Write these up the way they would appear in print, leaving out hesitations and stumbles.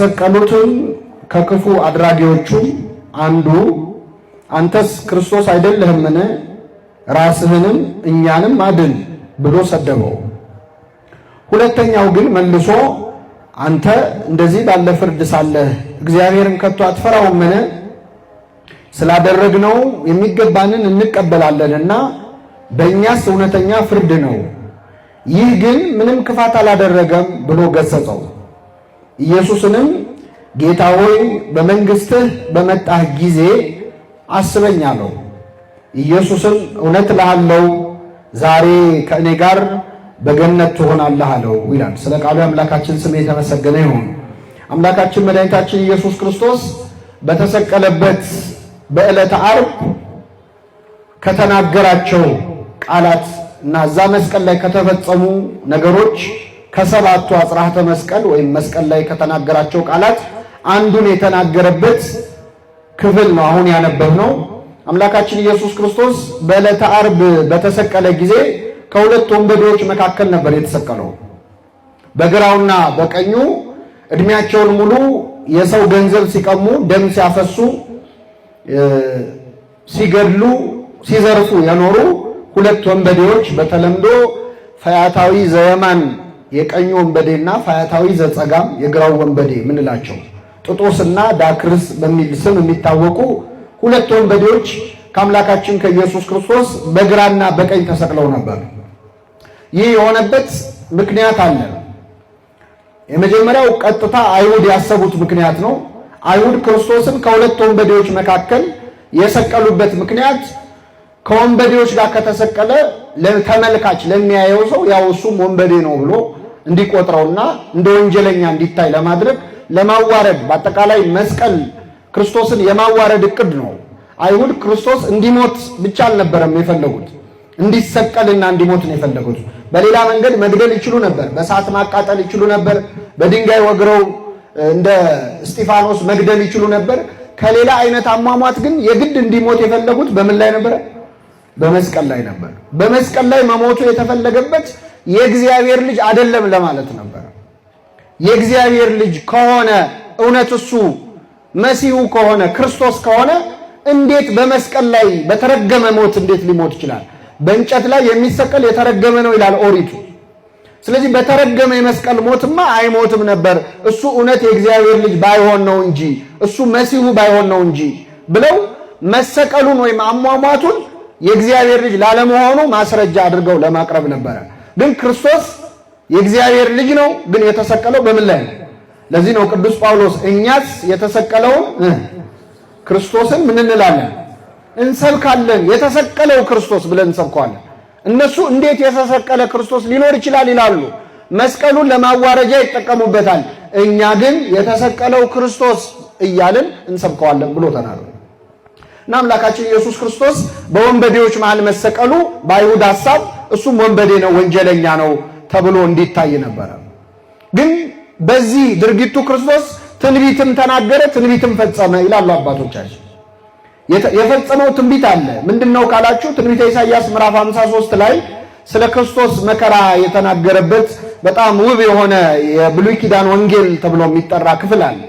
ከተሰቀሉትም ከክፉ አድራጊዎቹም አንዱ አንተስ ክርስቶስ አይደለህምን? ራስህንም እኛንም አድን ብሎ ሰደበው። ሁለተኛው ግን መልሶ አንተ እንደዚህ ባለ ፍርድ ሳለህ እግዚአብሔርን ከቶ አትፈራውምን? ስላደረግነው የሚገባንን እንቀበላለንና በእኛስ እውነተኛ ፍርድ ነው። ይህ ግን ምንም ክፋት አላደረገም ብሎ ገሰጸው። ኢየሱስንም ጌታ ሆይ በመንግሥትህ በመጣህ ጊዜ አስበኝ አለው። ኢየሱስም እውነት እልሃለሁ ዛሬ ከእኔ ጋር በገነት ትሆናለህ አለው ይላል። ስለ ቃሉ አምላካችን ስም የተመሰገነ ይሁን። አምላካችን መድኃኒታችን ኢየሱስ ክርስቶስ በተሰቀለበት በዕለተ ዓርብ ከተናገራቸው ቃላት እና እዛ መስቀል ላይ ከተፈጸሙ ነገሮች ከሰባቱ አጽራህተ መስቀል ወይም መስቀል ላይ ከተናገራቸው ቃላት አንዱን የተናገረበት ክፍል ነው አሁን ያነበብነው። አምላካችን ኢየሱስ ክርስቶስ በዕለተ ዓርብ በተሰቀለ ጊዜ ከሁለት ወንበዴዎች መካከል ነበር የተሰቀለው። በግራውና በቀኙ እድሜያቸውን ሙሉ የሰው ገንዘብ ሲቀሙ፣ ደም ሲያፈሱ፣ ሲገድሉ፣ ሲዘርፉ የኖሩ ሁለት ወንበዴዎች በተለምዶ ፈያታዊ ዘየማን የቀኙ ወንበዴና ፈያታዊ ዘጸጋም የግራው ወንበዴ ምንላቸው ጥጦስና ዳክርስ በሚል ስም የሚታወቁ ሁለት ወንበዴዎች ከአምላካችን ከኢየሱስ ክርስቶስ በግራና በቀኝ ተሰቅለው ነበር። ይህ የሆነበት ምክንያት አለ። የመጀመሪያው ቀጥታ አይሁድ ያሰቡት ምክንያት ነው። አይሁድ ክርስቶስን ከሁለት ወንበዴዎች መካከል የሰቀሉበት ምክንያት ከወንበዴዎች ጋር ከተሰቀለ ለተመልካች ለሚያየው ሰው ያው እሱም ወንበዴ ነው ብሎ እንዲቆጥረውና እንደ ወንጀለኛ እንዲታይ ለማድረግ ለማዋረድ፣ በአጠቃላይ መስቀል ክርስቶስን የማዋረድ እቅድ ነው። አይሁድ ክርስቶስ እንዲሞት ብቻ አልነበረም የፈለጉት፣ እንዲሰቀልና እንዲሞት ነው የፈለጉት። በሌላ መንገድ መግደል ይችሉ ነበር፣ በእሳት ማቃጠል ይችሉ ነበር፣ በድንጋይ ወግረው እንደ እስጢፋኖስ መግደል ይችሉ ነበር። ከሌላ አይነት አሟሟት ግን የግድ እንዲሞት የፈለጉት በምን ላይ ነበር? በመስቀል ላይ ነበር። በመስቀል ላይ መሞቱ የተፈለገበት የእግዚአብሔር ልጅ አይደለም ለማለት ነበር። የእግዚአብሔር ልጅ ከሆነ እውነት እሱ መሲሁ ከሆነ ክርስቶስ ከሆነ እንዴት በመስቀል ላይ በተረገመ ሞት እንዴት ሊሞት ይችላል? በእንጨት ላይ የሚሰቀል የተረገመ ነው ይላል ኦሪቱ። ስለዚህ በተረገመ የመስቀል ሞትማ አይሞትም ነበር። እሱ እውነት የእግዚአብሔር ልጅ ባይሆን ነው እንጂ እሱ መሲሁ ባይሆን ነው እንጂ ብለው መሰቀሉን ወይም አሟሟቱን የእግዚአብሔር ልጅ ላለመሆኑ ማስረጃ አድርገው ለማቅረብ ነበረ። ግን ክርስቶስ የእግዚአብሔር ልጅ ነው፣ ግን የተሰቀለው በምን ላይ ነው? ለዚህ ነው ቅዱስ ጳውሎስ እኛስ የተሰቀለውን ክርስቶስን ምን እንላለን? እንሰብካለን። የተሰቀለው ክርስቶስ ብለን እንሰብከዋለን። እነሱ እንዴት የተሰቀለ ክርስቶስ ሊኖር ይችላል ይላሉ። መስቀሉን ለማዋረጃ ይጠቀሙበታል። እኛ ግን የተሰቀለው ክርስቶስ እያልን እንሰብከዋለን ብሎ ተናግሯል። እና አምላካችን ኢየሱስ ክርስቶስ በወንበዴዎች መሃል መሰቀሉ በአይሁድ ሐሳብ እሱም ወንበዴ ነው፣ ወንጀለኛ ነው ተብሎ እንዲታይ ነበረ። ግን በዚህ ድርጊቱ ክርስቶስ ትንቢትም ተናገረ፣ ትንቢትም ፈጸመ ይላሉ አባቶቻችን። የፈጸመው ትንቢት አለ። ምንድነው ካላችሁ ትንቢተ ኢሳይያስ ምዕራፍ 53 ላይ ስለ ክርስቶስ መከራ የተናገረበት በጣም ውብ የሆነ የብሉይ ኪዳን ወንጌል ተብሎ የሚጠራ ክፍል አለ።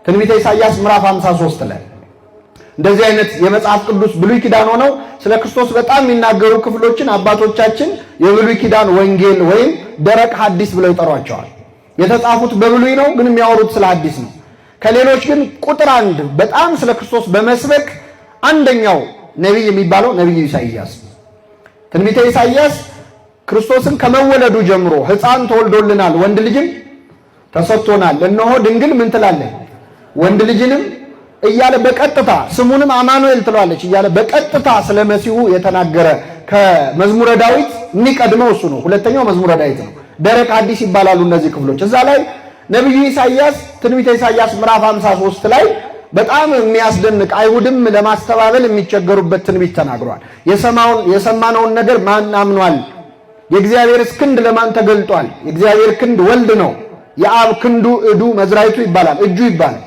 ትንቢተ ኢሳይያስ ምዕራፍ 53 ላይ እንደዚህ አይነት የመጽሐፍ ቅዱስ ብሉይ ኪዳን ሆነው ስለ ክርስቶስ በጣም የሚናገሩ ክፍሎችን አባቶቻችን የብሉይ ኪዳን ወንጌል ወይም ደረቅ ሐዲስ ብለው ይጠሯቸዋል። የተጻፉት በብሉይ ነው፣ ግን የሚያወሩት ስለ ሐዲስ ነው። ከሌሎች ግን ቁጥር አንድ በጣም ስለ ክርስቶስ በመስበክ አንደኛው ነቢይ የሚባለው ነቢዩ ኢሳይያስ። ትንቢተ ኢሳይያስ ክርስቶስን ከመወለዱ ጀምሮ ሕፃን ተወልዶልናል፣ ወንድ ልጅም ተሰጥቶናል፣ እነሆ ድንግል ምን ትላለች? ወንድ ልጅንም እያለ በቀጥታ ስሙንም አማኑኤል ትለዋለች እያለ በቀጥታ ስለ መሲሁ የተናገረ ከመዝሙረ ዳዊት የሚቀድመው እሱ ነው። ሁለተኛው መዝሙረ ዳዊት ነው። ደረቅ ሐዲስ ይባላሉ እነዚህ ክፍሎች። እዛ ላይ ነቢዩ ኢሳይያስ ትንቢተ ኢሳይያስ ምዕራፍ 53 ላይ በጣም የሚያስደንቅ አይሁድም ለማስተባበል የሚቸገሩበት ትንቢት ተናግሯል። የሰማነውን ነገር ማን አምኗል? የእግዚአብሔርስ ክንድ ለማን ተገልጧል? የእግዚአብሔር ክንድ ወልድ ነው። የአብ ክንዱ እዱ መዝራይቱ ይባላል፣ እጁ ይባላል።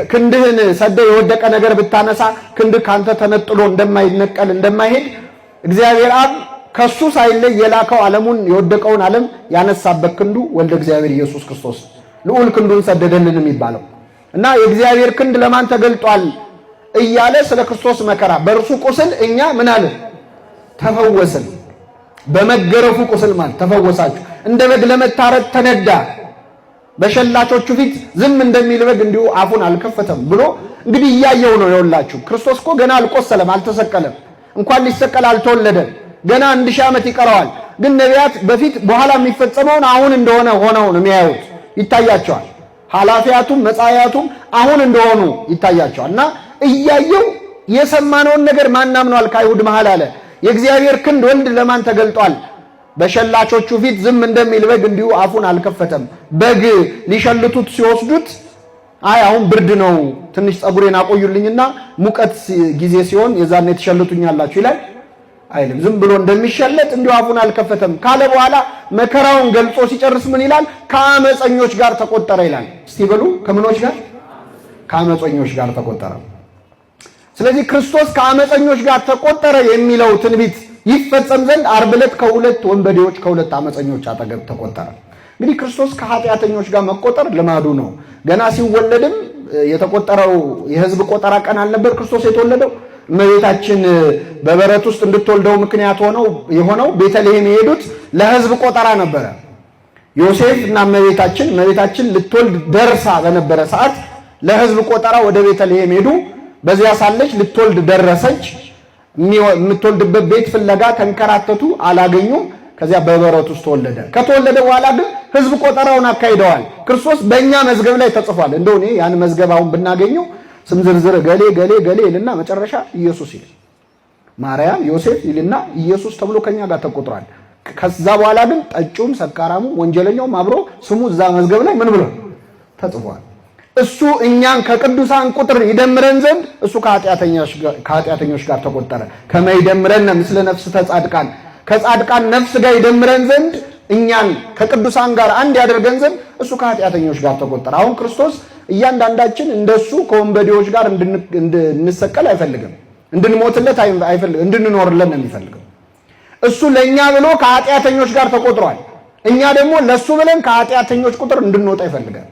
ክንድህን ሰደው የወደቀ ነገር ብታነሳ ክንድህ ካንተ ተነጥሎ እንደማይነቀል እንደማይሄድ እግዚአብሔር አብ ከሱ ሳይለይ የላከው ዓለሙን የወደቀውን ዓለም ያነሳበት ክንዱ ወልደ እግዚአብሔር ኢየሱስ ክርስቶስ ልዑል ክንዱን ሰደደልን የሚባለው እና የእግዚአብሔር ክንድ ለማን ተገልጧል እያለ ስለ ክርስቶስ መከራ በእርሱ ቁስል እኛ ምን አለ ተፈወስን። በመገረፉ ቁስል ማለት ተፈወሳችሁ። እንደ በግ ለመታረድ ተነዳ፣ በሸላቾቹ ፊት ዝም እንደሚል በግ እንዲሁ አፉን አልከፈተም ብሎ እንግዲህ እያየው ነው። ይኸውላችሁ ክርስቶስ እኮ ገና አልቆሰለም፣ አልተሰቀለም፣ እንኳን ሊሰቀል አልተወለደም። ገና 1000 ዓመት ይቀረዋል። ግን ነቢያት በፊት በኋላ የሚፈጸመውን አሁን እንደሆነ ሆነው ነው የሚያዩት፣ ይታያቸዋል። ኃላፊያቱም መጻያቱም አሁን እንደሆኑ ይታያቸዋል። እና እያየው የሰማነውን ነገር ማናምነዋል ከአይሁድ መሃል አለ የእግዚአብሔር ክንድ ወልድ ለማን ተገልጧል? በሸላቾቹ ፊት ዝም እንደሚል በግ እንዲሁ አፉን አልከፈተም። በግ ሊሸልቱት ሲወስዱት አይ አሁን ብርድ ነው ትንሽ ጸጉሬን አቆዩልኝና ሙቀት ጊዜ ሲሆን የዛኔ ተሸልቱኛላችሁ ይላል አይልም። ዝም ብሎ እንደሚሸለጥ እንዲሁ አፉን አልከፈተም ካለ በኋላ መከራውን ገልጾ ሲጨርስ ምን ይላል? ከአመፀኞች ጋር ተቆጠረ ይላል። እስቲ በሉ ከምኖች ጋር? ከአመፀኞች ጋር ተቆጠረ። ስለዚህ ክርስቶስ ከአመፀኞች ጋር ተቆጠረ የሚለው ትንቢት ይፈጸም ዘንድ ዓርብ ዕለት ከሁለት ወንበዴዎች ከሁለት አመፀኞች አጠገብ ተቆጠረ። እንግዲህ ክርስቶስ ከኃጢአተኞች ጋር መቆጠር ልማዱ ነው። ገና ሲወለድም የተቆጠረው የሕዝብ ቆጠራ ቀን አልነበር ክርስቶስ የተወለደው። እመቤታችን በበረት ውስጥ እንድትወልደው ምክንያት የሆነው ቤተልሔም የሄዱት ለሕዝብ ቆጠራ ነበረ። ዮሴፍ እና እመቤታችን ልትወልድ ደርሳ በነበረ ሰዓት ለሕዝብ ቆጠራ ወደ ቤተልሔም ሄዱ። በዚያ ሳለች ልትወልድ ደረሰች። የምትወልድበት ቤት ፍለጋ ተንከራተቱ፣ አላገኙም። ከዚያ በበረት ውስጥ ተወለደ። ከተወለደ በኋላ ግን ሕዝብ ቆጠራውን አካሂደዋል። ክርስቶስ በእኛ መዝገብ ላይ ተጽፏል። እንደው እኔ ያን መዝገብ አሁን ብናገኘው ስም ዝርዝር ገሌ ገሌ ገሌ ይልና መጨረሻ ኢየሱስ ይል ማርያም ዮሴፍ ይልና ኢየሱስ ተብሎ ከኛ ጋር ተቆጥሯል። ከዛ በኋላ ግን ጠጩም ሰካራሙም ወንጀለኛውም አብሮ ስሙ እዛ መዝገብ ላይ ምን ብሎ ተጽፏል። እሱ እኛን ከቅዱሳን ቁጥር ይደምረን ዘንድ እሱ ከኃጢአተኞች ጋር ተቆጠረ። ከመይደምረን ምስለ ነፍስ ተጻድቃን ከጻድቃን ነፍስ ጋር ይደምረን ዘንድ እኛን ከቅዱሳን ጋር አንድ ያደርገን ዘንድ እሱ ከኃጢአተኞች ጋር ተቆጠረ። አሁን ክርስቶስ እያንዳንዳችን እንደሱ ከወንበዴዎች ጋር እንድንሰቀል አይፈልግም፣ እንድንሞትለት አይፈልግም፣ እንድንኖርለት ነው የሚፈልገው። እሱ ለኛ ብሎ ከኃጢአተኞች ጋር ተቆጥሯል። እኛ ደግሞ ለሱ ብለን ከኃጢአተኞች ቁጥር እንድንወጣ ይፈልጋል።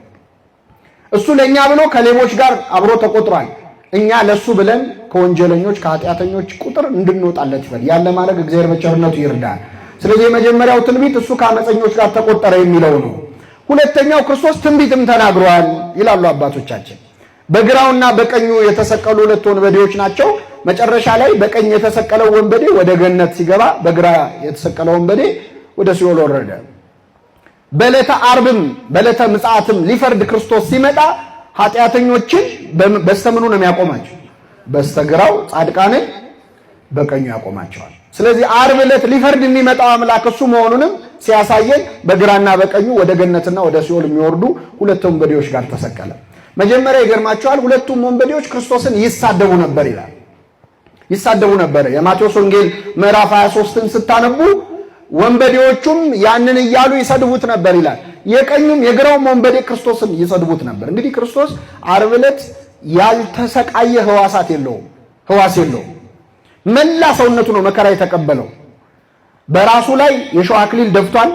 እሱ ለኛ ብሎ ከሌቦች ጋር አብሮ ተቆጥሯል። እኛ ለሱ ብለን ከወንጀለኞች ከኃጢአተኞች ቁጥር እንድንወጣለት ይፈልጋል። ያለ ማለት እግዚአብሔር በቸርነቱ ይርዳል። ስለዚህ የመጀመሪያው ትንቢት እሱ ከአመፀኞች ጋር ተቆጠረ የሚለው ነው። ሁለተኛው ክርስቶስ ትንቢትም ተናግሯል ይላሉ አባቶቻችን። በግራውና በቀኙ የተሰቀሉ ሁለት ወንበዴዎች ናቸው። መጨረሻ ላይ በቀኝ የተሰቀለው ወንበዴ ወደ ገነት ሲገባ፣ በግራ የተሰቀለው ወንበዴ ወደ ሲኦል ወረደ። በዕለተ ዓርብም በዕለተ ምጽአትም ሊፈርድ ክርስቶስ ሲመጣ ኃጢአተኞችን በስተምኑ ነው የሚያቆማቸው? በስተግራው፣ ጻድቃንን በቀኙ ያቆማቸዋል። ስለዚህ ዓርብ ዕለት ሊፈርድ የሚመጣው አምላክ እሱ መሆኑንም ሲያሳየን በግራና በቀኙ ወደ ገነትና ወደ ሲኦል የሚወርዱ ሁለት ወንበዴዎች ጋር ተሰቀለ። መጀመሪያ ይገርማቸዋል፣ ሁለቱም ወንበዴዎች ክርስቶስን ይሳደቡ ነበር ይላል። ይሳደቡ ነበር። የማቴዎስ ወንጌል ምዕራፍ 23ን ስታነቡ ወንበዴዎቹም ያንን እያሉ ይሰድቡት ነበር ይላል። የቀኙም የግራውም ወንበዴ ክርስቶስን ይሰድቡት ነበር። እንግዲህ ክርስቶስ ዓርብ ዕለት ያልተሰቃየ ሕዋስ የለውም። መላ ሰውነቱ ነው መከራ የተቀበለው። በራሱ ላይ የሾህ አክሊል ደፍቷል።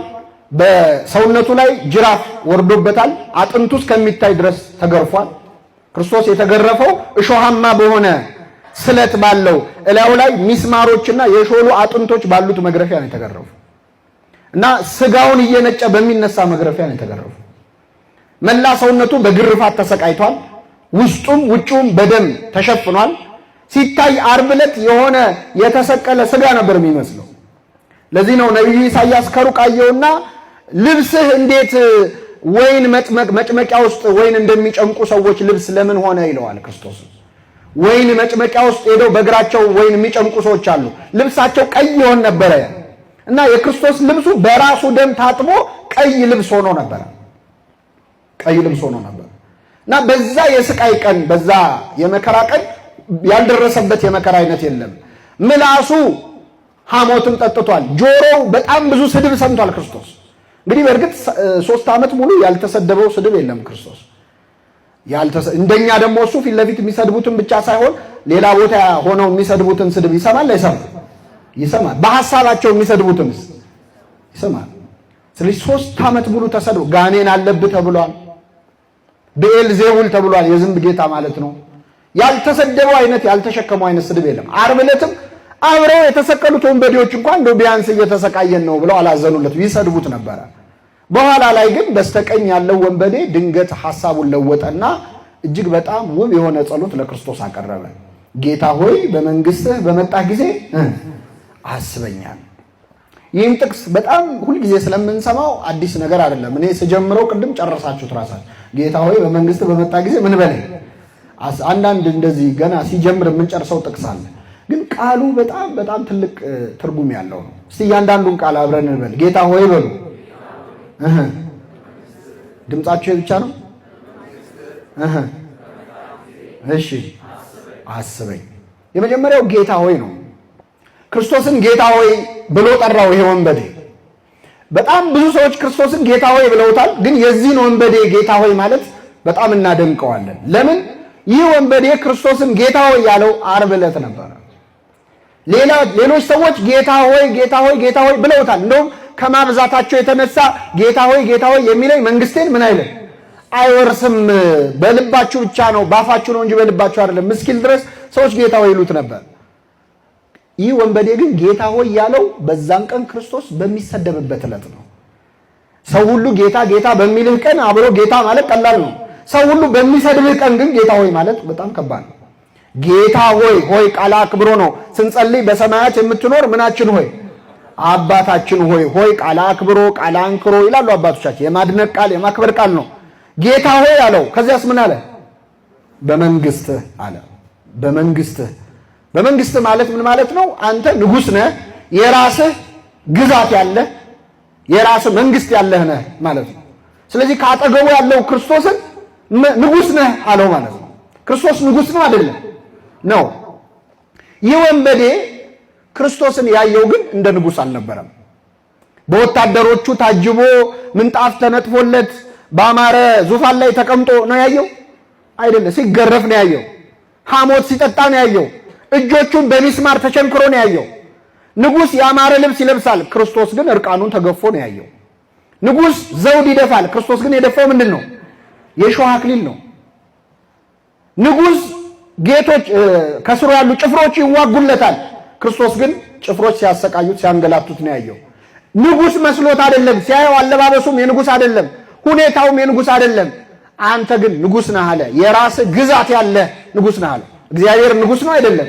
በሰውነቱ ላይ ጅራፍ ወርዶበታል። አጥንቱ እስከሚታይ ድረስ ተገርፏል። ክርስቶስ የተገረፈው እሾሃማ በሆነ ስለት ባለው እላዩ ላይ ሚስማሮችና የሾሉ አጥንቶች ባሉት መግረፊያ ነው የተገረፈው እና ስጋውን እየነጨ በሚነሳ መግረፊያ ነው የተገረፈው። መላ ሰውነቱ በግርፋት ተሰቃይቷል። ውስጡም ውጪውም በደም ተሸፍኗል። ሲታይ ዓርብ ዕለት የሆነ የተሰቀለ ስጋ ነበር የሚመስለው። ለዚህ ነው ነቢዩ ኢሳይያስ ከሩቅ አየውና ልብስህ እንዴት ወይን መጭመቂያ ውስጥ ወይን እንደሚጨምቁ ሰዎች ልብስ ለምን ሆነ ይለዋል ክርስቶስ። ወይን መጭመቂያ ውስጥ ሄደው በእግራቸው ወይን የሚጨምቁ ሰዎች አሉ። ልብሳቸው ቀይ ይሆን ነበረ እና የክርስቶስ ልብሱ በራሱ ደም ታጥቦ ቀይ ልብስ ሆኖ ነበር። እና በዛ የስቃይ ቀን በዛ የመከራ ቀን ያልደረሰበት የመከራ አይነት የለም። ምላሱ ሐሞትን ጠጥቷል። ጆሮው በጣም ብዙ ስድብ ሰምቷል ክርስቶስ። እንግዲህ በእርግጥ 3 ዓመት ሙሉ ያልተሰደበው ስድብ የለም ክርስቶስ። እንደኛ ደግሞ እሱ ፊት ለፊት የሚሰድቡትን ብቻ ሳይሆን ሌላ ቦታ ሆነው የሚሰድቡትን ስድብ ይሰማል አይሰማም? ይሰማል። በሐሳባቸው የሚሰድቡትን ይሰማል። ስለዚህ 3 ዓመት ሙሉ ተሰድቦ ጋኔን አለብህ ተብሏል። ብዔልዜቡል ተብሏል። የዝንብ ጌታ ማለት ነው። ያልተሰደበው አይነት ያልተሸከመው አይነት ስድብ የለም። ዓርብ ዕለትም አብረው የተሰቀሉት ወንበዴዎች እንኳን እንደው ቢያንስ እየተሰቃየን ነው ብለው አላዘኑለት፣ ይሰድቡት ነበረ። በኋላ ላይ ግን በስተቀኝ ያለው ወንበዴ ድንገት ሐሳቡን ለወጠና እጅግ በጣም ውብ የሆነ ጸሎት ለክርስቶስ አቀረበ። ጌታ ሆይ በመንግስትህ በመጣህ ጊዜ አስበኛል። ይህን ጥቅስ በጣም ሁልጊዜ ስለምንሰማው አዲስ ነገር አይደለም። እኔ ስጀምረው ቅድም ጨረሳችሁት ራሳችሁ። ጌታ ሆይ በመንግስትህ በመጣህ ጊዜ ምን በለኝ። አንዳንድ እንደዚህ ገና ሲጀምር የምንጨርሰው ጥቅስ አለ፣ ግን ቃሉ በጣም በጣም ትልቅ ትርጉም ያለው ነው። እስቲ እያንዳንዱን ቃል አብረን እንበል። ጌታ ሆይ በሉ። ድምጻችሁ ብቻ ነው። እሺ አስበኝ። የመጀመሪያው ጌታ ሆይ ነው። ክርስቶስን ጌታ ሆይ ብሎ ጠራው ይሄ ወንበዴ። በጣም ብዙ ሰዎች ክርስቶስን ጌታ ሆይ ብለውታል፣ ግን የዚህን ወንበዴ ጌታ ሆይ ማለት በጣም እናደንቀዋለን። ለምን? ይህ ወንበዴ ክርስቶስን ጌታ ሆይ ያለው ዓርብ ዕለት ነበረ። ሌሎች ሰዎች ጌታ ሆይ ጌታ ሆይ ጌታ ሆይ ብለውታል። እንደውም ከማብዛታቸው የተነሳ ጌታ ሆይ የሚለኝ መንግስቴን ምን አይልም አይወርስም፣ በልባችሁ ብቻ ነው ባፋችሁ ነው እንጂ በልባችሁ አይደለም እስኪል ድረስ ሰዎች ጌታ ሆይ ይሉት ነበር። ይህ ወንበዴ ግን ጌታ ሆይ ያለው በዛን ቀን ክርስቶስ በሚሰደብበት ዕለት ነው። ሰው ሁሉ ጌታ ጌታ በሚልህ ቀን አብሮ ጌታ ማለት ቀላል ነው። ሰው ሁሉ በሚሰድብህ ቀን ግን ጌታ ሆይ ማለት በጣም ከባድ ነው። ጌታ ሆይ ሆይ ቃል አክብሮ ነው። ስንጸልይ በሰማያት የምትኖር ምናችን ሆይ አባታችን ሆይ ሆይ ቃል አክብሮ ቃል አንክሮ ይላሉ አባቶቻችን። የማድነቅ ቃል የማክበር ቃል ነው። ጌታ ሆይ አለው። ከዚያስ ምን አለ? በመንግስትህ አለ። በመንግስትህ ማለት ምን ማለት ነው? አንተ ንጉስ ነህ፣ የራስህ ግዛት ያለህ የራስህ መንግስት ያለህ ነህ ማለት ነው። ስለዚህ ካጠገቡ ያለው ክርስቶስን ንጉስ ነህ አለው ማለት ነው። ክርስቶስ ንጉስ ነው አይደለም? ነው። ይህ ወንበዴ ክርስቶስን ያየው ግን እንደ ንጉስ አልነበረም። በወታደሮቹ ታጅቦ ምንጣፍ ተነጥፎለት በአማረ ዙፋን ላይ ተቀምጦ ነው ያየው አይደለም። ሲገረፍ ነው ያየው። ሐሞት ሲጠጣ ነው ያየው። እጆቹን በሚስማር ተቸንክሮ ነው ያየው። ንጉስ ያማረ ልብስ ይለብሳል፣ ክርስቶስ ግን እርቃኑን ተገፎ ነው ያየው። ንጉስ ዘውድ ይደፋል፣ ክርስቶስ ግን የደፋው ምንድን ነው? የሾህ አክሊል ነው። ንጉስ ጌቶች ከስሩ ያሉ ጭፍሮች ይዋጉለታል፣ ክርስቶስ ግን ጭፍሮች ሲያሰቃዩት ሲያንገላቱት ነው ያየው። ንጉስ መስሎት አይደለም ሲያየው፣ አለባበሱም የንጉስ አይደለም፣ ሁኔታውም የንጉስ አይደለም። አንተ ግን ንጉስ ነህ አለ። የራስህ ግዛት ያለ ንጉስ ነህ አለ። እግዚአብሔር ንጉስ ነው አይደለም?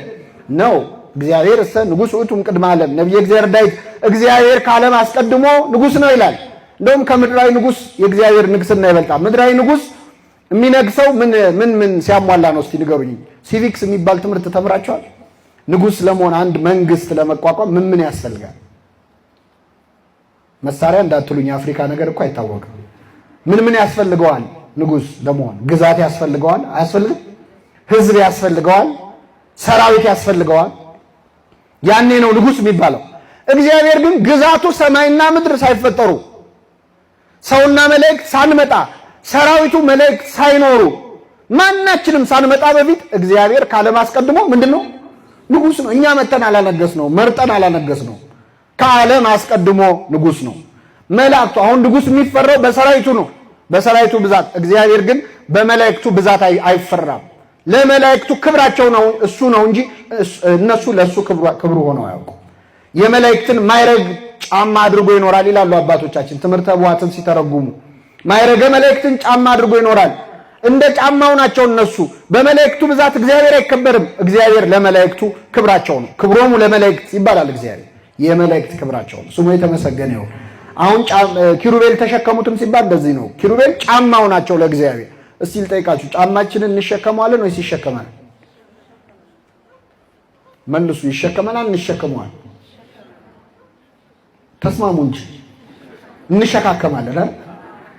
ነው። እግዚአብሔር እሰ ንጉስ ውእቱም ቅድመ ዓለም። ነቢየ እግዚአብሔር ዳዊት እግዚአብሔር ከዓለም አስቀድሞ ንጉስ ነው ይላል። እንደውም ከምድራዊ ንጉስ የእግዚአብሔር ንግስና ይበልጣል። ምድራዊ ንጉስ የሚነግሰው ምን ሲያሟላ ነው? እስቲ ንገሩኝ። ሲቪክስ የሚባል ትምህርት ተምራችኋል? ንጉስ ለመሆን አንድ መንግስት ለመቋቋም ምን ያስፈልጋል? መሳሪያ እንዳትሉኝ፣ የአፍሪካ ነገር እኮ አይታወቅም። ምን ያስፈልገዋል? ንጉስ ለመሆን ግዛት ያስፈልገዋል? አያስፈልግም? ህዝብ ያስፈልገዋል? ሰራዊት ያስፈልገዋል? ያኔ ነው ንጉስ የሚባለው። እግዚአብሔር ግን ግዛቱ ሰማይና ምድር ሳይፈጠሩ ሰውና መላእክት ሳንመጣ ሰራዊቱ መላእክት ሳይኖሩ ማናችንም ሳንመጣ በፊት እግዚአብሔር ካለም አስቀድሞ ምንድነው? ንጉስ ነው። እኛ መተን አላነገስ ነው፣ መርጠን አላነገስ ነው። ከዓለም አስቀድሞ ንጉስ ነው። መላእክቱ አሁን ንጉስ የሚፈራው በሰራዊቱ ነው፣ በሰራዊቱ ብዛት። እግዚአብሔር ግን በመላእክቱ ብዛት አይፈራም። ለመላእክቱ ክብራቸው ነው እሱ ነው እንጂ እነሱ ለሱ ክብሩ ሆነው አያውቁ። የመላእክትን ማይረግ ጫማ አድርጎ ይኖራል ይላሉ አባቶቻችን ትምህርተ ቡሐትን ሲተረጉሙ። ማይረገ መላእክትን ጫማ አድርጎ ይኖራል። እንደ ጫማው ናቸው እነሱ። በመላእክቱ ብዛት እግዚአብሔር አይከበርም። እግዚአብሔር ለመላእክቱ ክብራቸው ነው። ክብሮሙ ለመላእክት ይባላል። እግዚአብሔር የመላእክት ክብራቸው ነው። ስሙ የተመሰገነ ይሁን። አሁን ኪሩቤል ተሸከሙትም ሲባል እንደዚህ ነው። ኪሩቤል ጫማው ናቸው ለእግዚአብሔር። እስቲ ልጠይቃችሁ፣ ጫማችንን እንሸከመዋለን ወይስ ይሸከማል? መልሱ። ይሸከመናል እንሸከመዋል? ተስማሙ እንጂ እንሸካከማለን አይደል?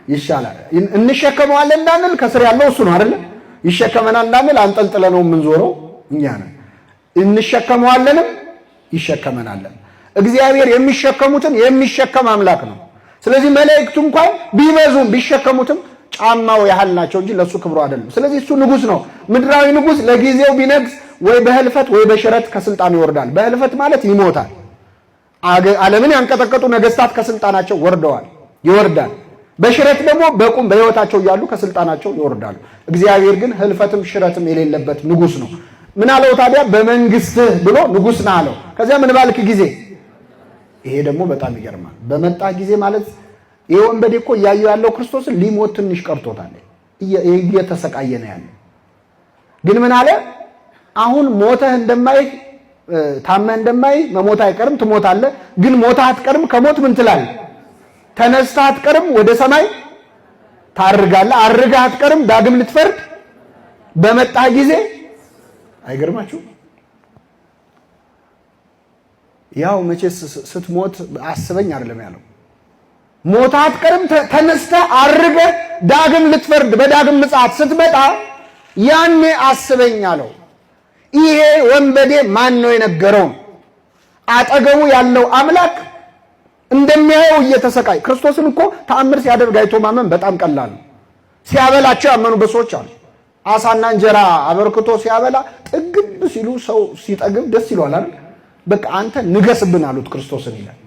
ይሻላል። እንሸከመዋለን እንዳንል ከስር ያለው እሱ ነው አይደል? ይሸከመናል እንዳንል አንጠልጥለነው የምንዞረው እኛ ነን። እንሸከመዋለንም ይሸከመናለን። እግዚአብሔር የሚሸከሙትን የሚሸከም አምላክ ነው። ስለዚህ መላእክቱ እንኳን ቢበዙም ቢሸከሙትም ጫማው ያህል ናቸው እንጂ ለሱ ክብሩ አይደለም። ስለዚህ እሱ ንጉስ ነው። ምድራዊ ንጉስ ለጊዜው ቢነግስ ወይ በህልፈት ወይ በሽረት ከስልጣኑ ይወርዳል። በህልፈት ማለት ይሞታል። ዓለምን ያንቀጠቀጡ ነገስታት ከስልጣናቸው ይወርዳል። በሽረት ደግሞ በቁም በሕይወታቸው እያሉ ከስልጣናቸው ይወርዳሉ። እግዚአብሔር ግን ህልፈትም ሽረትም የሌለበት ንጉሥ ነው። ምን አለው ታዲያ? በመንግስትህ ብሎ ንጉሥ ነህ አለው። ከዚያ ምን ባልክ ጊዜ። ይሄ ደግሞ በጣም ይገርማል። በመጣ ጊዜ ማለት ይሄ ወንበዴ እኮ እያየው ያለው ክርስቶስን ሊሞት ትንሽ ቀርቶታል። እየተሰቃየ ነው ያለው። ግን ምን አለ? አሁን ሞተህ እንደማይ ታመህ እንደማይ መሞት አይቀርም፣ ትሞታለህ። ግን ሞተህ አትቀርም። ከሞት ምን ትላለህ? ተነስተህ አትቀርም፣ ወደ ሰማይ ታርጋለህ። አርገህ አትቀርም፣ ዳግም ልትፈርድ በመጣህ ጊዜ። አይገርማችሁ? ያው መቼስ ስትሞት አስበኝ አይደለም ያለው። ሞተህ አትቀርም፣ ተነስተህ አርገህ ዳግም ልትፈርድ በዳግም ምጽአት ስትመጣ ያኔ አስበኝ አለው። ይሄ ወንበዴ ማን ነው የነገረው? አጠገቡ ያለው አምላክ እንደሚያየው እየተሰቃይ። ክርስቶስን እኮ ተአምር ሲያደርግ አይቶ ማመን በጣም ቀላል ነው። ሲያበላቸው ያመኑ በሰዎች አሉ። አሳና እንጀራ አበርክቶ ሲያበላ ጥግብ ሲሉ ሰው ሲጠግብ ደስ ይለዋል አይደል? በቃ አንተ ንገስብን አሉት ክርስቶስን ይላል።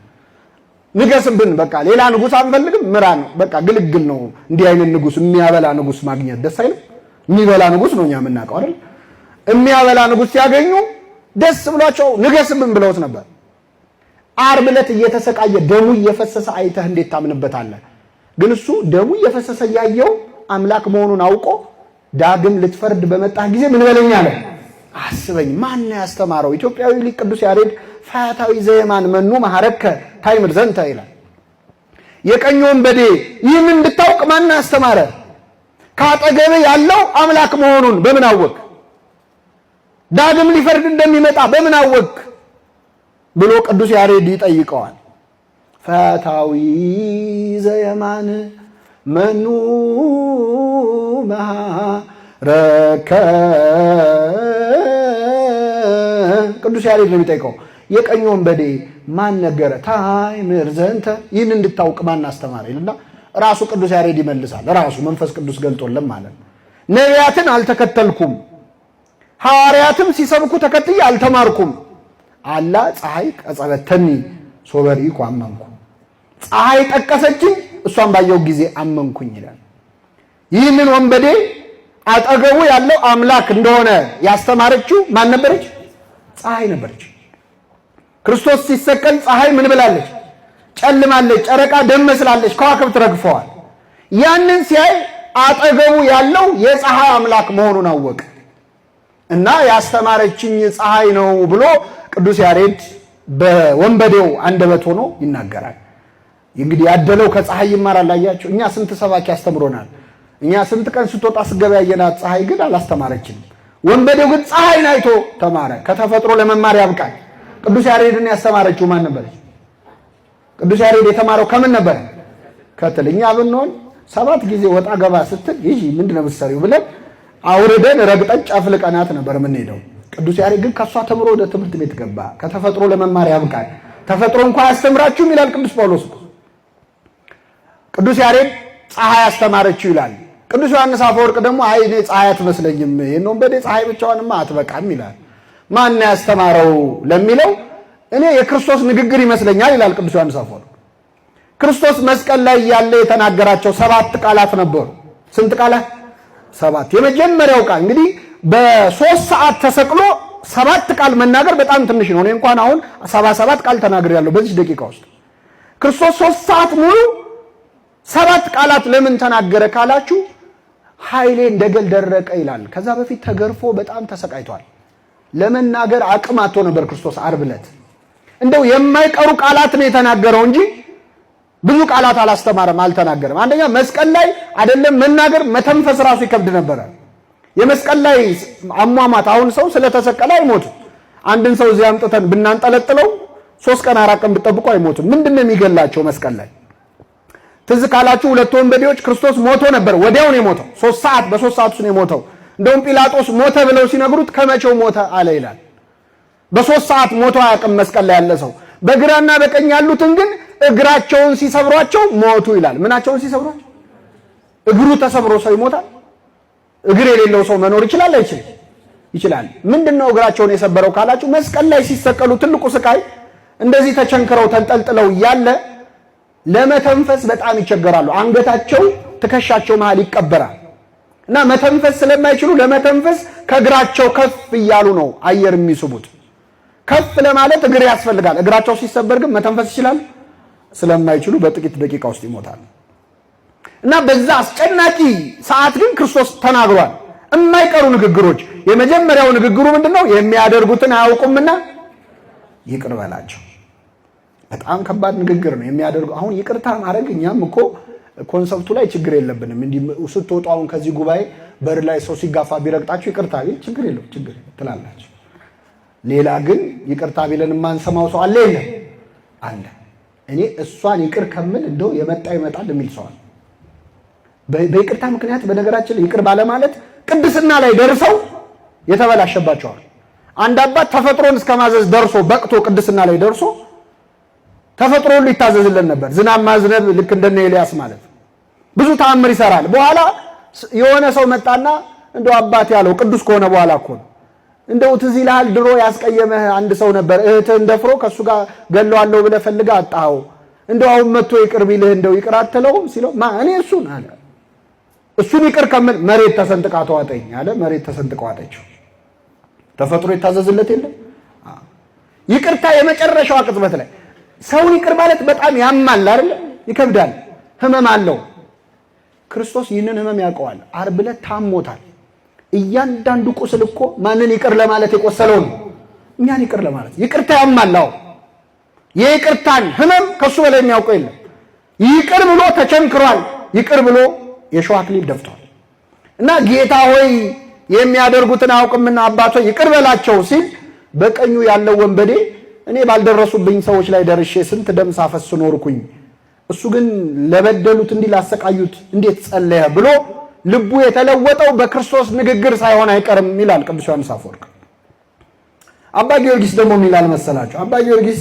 ንገስብን፣ በቃ ሌላ ንጉስ አንፈልግም፣ ምራን ነው በቃ ግልግል ነው። እንዲህ አይነት ንጉስ የሚያበላ ንጉስ ማግኘት ደስ አይልም? የሚበላ ንጉስ ነው እኛ የምናውቀው አይደል? የሚያበላ ንጉስ ሲያገኙ ደስ ብሏቸው ንገስብን ብለውት ነበር። ዓርብ ዕለት እየተሰቃየ ደሙ እየፈሰሰ አይተህ እንዴት ታምንበታለህ? ግን እሱ ደሙ እየፈሰሰ ያየው አምላክ መሆኑን አውቆ ዳግም ልትፈርድ በመጣህ ጊዜ ምን በለኝ አለ፣ አስበኝ። ማን ያስተማረው? ኢትዮጵያዊ ሊቅ ቅዱስ ያሬድ ፈያታዊ ዘየማን መኑ መሐረከ ታይምር ዘንተ ይላል። የቀኝ ወንበዴ ይህን እንድታውቅ ማን ያስተማረ? ካጠገብ ያለው አምላክ መሆኑን በምን አወቅ? ዳግም ሊፈርድ እንደሚመጣ በምን አወቅ ብሎ ቅዱስ ያሬድ ይጠይቀዋል። ፈያታዊ ዘየማን መኑ መሐረከ ቅዱስ ያሬድ ነው የሚጠይቀው። የቀኝ ወንበዴ ማን ነገረ? ታይምር ዘንተ ይህን እንድታውቅ ማን አስተማረ ይልና ራሱ ቅዱስ ያሬድ ይመልሳል። ራሱ መንፈስ ቅዱስ ገልጦለም ማለት ነው። ነቢያትን አልተከተልኩም፣ ሐዋርያትም ሲሰብኩ ተከትዬ አልተማርኩም። አላ ፀሐይ ቀጸበተኒ ሶበሪኩ አመንኩ። ፀሐይ ጠቀሰችኝ፣ እሷን ባየው ጊዜ አመንኩኝ ይላል። ይህንን ወንበዴ አጠገቡ ያለው አምላክ እንደሆነ ያስተማረችው ማን ነበረች? ፀሐይ ነበረች። ክርስቶስ ሲሰቀል ፀሐይ ምን ብላለች? ጨልማለች። ጨረቃ ደም መስላለች። ከዋክብት ረግፈዋል። ያንን ሲያይ አጠገቡ ያለው የፀሐይ አምላክ መሆኑን አወቀ እና ያስተማረችኝ ፀሐይ ነው ብሎ ቅዱስ ያሬድ በወንበዴው አንደበት ሆኖ ይናገራል። እንግዲህ ያደለው ከፀሐይ ይማራል። አያችሁ፣ እኛ ስንት ሰባኪ ያስተምሮናል። እኛ ስንት ቀን ስትወጣ ስትገባ ያየናት ፀሐይ ግን አላስተማረችንም። ወንበዴው ግን ፀሐይን አይቶ ተማረ። ከተፈጥሮ ለመማር ያብቃል። ቅዱስ ያሬድን ያስተማረችው ማን ነበረች? ቅዱስ ያሬድ የተማረው ከምን ነበር? ከትል። እኛ ብንሆን 7 ጊዜ ወጣ ገባ ስትል ይህ ምንድነው የምትሰሪው ብለን አውርደን ረግጠን ጨፍልቀናት ነበር የምንሄደው። ቅዱስ ያሬድ ግን ከሷ ተምሮ ወደ ትምህርት ቤት ገባ። ከተፈጥሮ ለመማር ያብቃል። ተፈጥሮ እንኳን አያስተምራችሁም ይላል ቅዱስ ጳውሎስ። ቅዱስ ያሬድ ፀሐይ አስተማረችው ይላል። ቅዱስ ዮሐንስ አፈወርቅ ደግሞ አይ እኔ ፀሐይ አትመስለኝም፣ ይሄን ወንበዴ ፀሐይ ብቻዋንማ አትበቃም ይላል። ማን ያስተማረው ለሚለው እኔ የክርስቶስ ንግግር ይመስለኛል ይላል ቅዱስ ዮሐንስ አፈወርቅ። ክርስቶስ መስቀል ላይ ያለ የተናገራቸው 7 ቃላት ነበሩ። ስንት ቃላት? 7። የመጀመሪያው ቃል እንግዲህ በ3 ሰዓት ተሰቅሎ 7 ቃል መናገር በጣም ትንሽ ነው። እኔ እንኳን አሁን 77 ቃል ተናግሬያለሁ በዚህ ደቂቃ ውስጥ። ክርስቶስ 3 ሰዓት ሙሉ 7 ቃላት ለምን ተናገረ ካላችሁ ኃይሌ እንደገል ደረቀ ይላል። ከዛ በፊት ተገርፎ በጣም ተሰቃይቷል። ለመናገር አቅም አጥቶ ነበር ክርስቶስ ዓርብ ዕለት። እንደው የማይቀሩ ቃላት ነው የተናገረው እንጂ ብዙ ቃላት አላስተማረም፣ አልተናገረም። አንደኛ መስቀል ላይ አይደለም መናገር መተንፈስ ራሱ ይከብድ ነበር። የመስቀል ላይ አሟሟት አሁን ሰው ስለተሰቀለ አይሞትም። አንድን ሰው እዚህ አምጥተን ብናንጠለጥለው 3 ቀን 4 ቀን ብትጠብቁ አይሞትም። ምንድነው የሚገላቸው መስቀል ላይ? ትዝ ካላችሁ 2 ወንበዴዎች ክርስቶስ ሞቶ ነበር። ወዲያው ነው የሞተው። 3 ሰዓት በ3 ሰዓት ውስጥ ነው የሞተው። እንደውም ጲላጦስ ሞተ ብለው ሲነግሩት ከመቼው ሞተ አለ ይላል። በ3 ሰዓት ሞቶ አያውቅም መስቀል ላይ ያለ ሰው። በግራና በቀኝ ያሉትን ግን እግራቸውን ሲሰብሯቸው ሞቱ ይላል። ምናቸውን ሲሰብሯቸው? እግሩ ተሰብሮ ሰው ይሞታል? እግር የሌለው ሰው መኖር ይችላል አይችልም? ይችላል። ምንድነው እግራቸውን የሰበረው ካላችሁ መስቀል ላይ ሲሰቀሉ ትልቁ ስቃይ እንደዚህ ተቸንክረው ተንጠልጥለው ያለ ለመተንፈስ በጣም ይቸገራሉ። አንገታቸው ትከሻቸው መሃል ይቀበራል እና መተንፈስ ስለማይችሉ ለመተንፈስ ከእግራቸው ከፍ እያሉ ነው አየር የሚስቡት። ከፍ ለማለት እግር ያስፈልጋል። እግራቸው ሲሰበር ግን መተንፈስ ይችላል ስለማይችሉ በጥቂት ደቂቃ ውስጥ ይሞታሉ። እና በዛ አስጨናቂ ሰዓት ግን ክርስቶስ ተናግሯል የማይቀሩ ንግግሮች። የመጀመሪያው ንግግሩ ምንድነው? የሚያደርጉትን አያውቁምና ይቅር በላቸው። በጣም ከባድ ንግግር ነው የሚያደርጉ። አሁን ይቅርታ ማድረግ እኛም እኮ ኮንሰፕቱ ላይ ችግር የለብንም። እንዲህ ስትወጡ አሁን ከዚህ ጉባኤ በር ላይ ሰው ሲጋፋ ቢረግጣችሁ ይቅርታ ቢል ችግር የለው ችግር ትላላችሁ። ሌላ ግን ይቅርታ ቢለን የማንሰማው ሰው አለ የለም? አለ። እኔ እሷን ይቅር ከምል እንደው የመጣ ይመጣል የሚል ሰው አለ። በይቅርታ ምክንያት በነገራችን ላይ ይቅር ባለ ማለት ቅድስና ላይ ደርሰው የተበላሸባቸዋል። አንድ አባት ተፈጥሮን እስከማዘዝ ደርሶ በቅቶ ቅድስና ላይ ደርሶ ተፈጥሮ ሁሉ ይታዘዝልን ነበር። ዝናብ ማዝነብ ልክ እንደነ ኤልያስ ማለት ብዙ ተአምር ይሰራል። በኋላ የሆነ ሰው መጣና እንደው አባት ያለው ቅዱስ ከሆነ በኋላ እኮ እንደው ትዝ ይልሃል ድሮ ያስቀየመህ አንድ ሰው ነበር፣ እህትህን ደፍሮ ከሱ ጋር ገለዋለሁ ብለህ ፈልገህ አጣኸው፣ እንደው አሁን መጥቶ ይቅር ቢልህ እንደው ይቅር አትለውም ሲለው እኔ እሱን አለ እሱን ይቅር ከምል መሬት ተሰንጥቃ ተዋጠኝ አለ። መሬት ተሰንጥቃ ዋጠችው። ተፈጥሮ ይታዘዝለት የለም? ይቅርታ የመጨረሻው ቅጽበት ላይ ሰውን ይቅር ማለት በጣም ያማል አይደል? ይከብዳል፣ ህመም አለው። ክርስቶስ ይህንን ህመም ያውቀዋል። ዓርብ ዕለት ታሞታል። እያንዳንዱ ቁስል እኮ ማንን ይቅር ለማለት የቆሰለው ነው? እኛን ይቅር ለማለት። ይቅርታ ያማል። የይቅርታን ህመም ከሱ በላይ የሚያውቀው የለም። ይቅር ብሎ ተቸንክሯል። ይቅር ብሎ የሾህ አክሊል ደፍቷል። እና ጌታ ሆይ የሚያደርጉትን አያውቁምና አባት ሆይ ይቅር በላቸው ሲል በቀኙ ያለው ወንበዴ እኔ ባልደረሱብኝ ሰዎች ላይ ደርሼ ስንት ደም ሳፈስ ኖርኩኝ፣ እሱ ግን ለበደሉት እንዲህ ላሰቃዩት እንዴት ጸለየ ብሎ ልቡ የተለወጠው በክርስቶስ ንግግር ሳይሆን አይቀርም ይላል ቅዱስ ዮሐንስ አፈወርቅ። አባ ጊዮርጊስ ደግሞ ይላል መሰላችሁ? አባ ጊዮርጊስ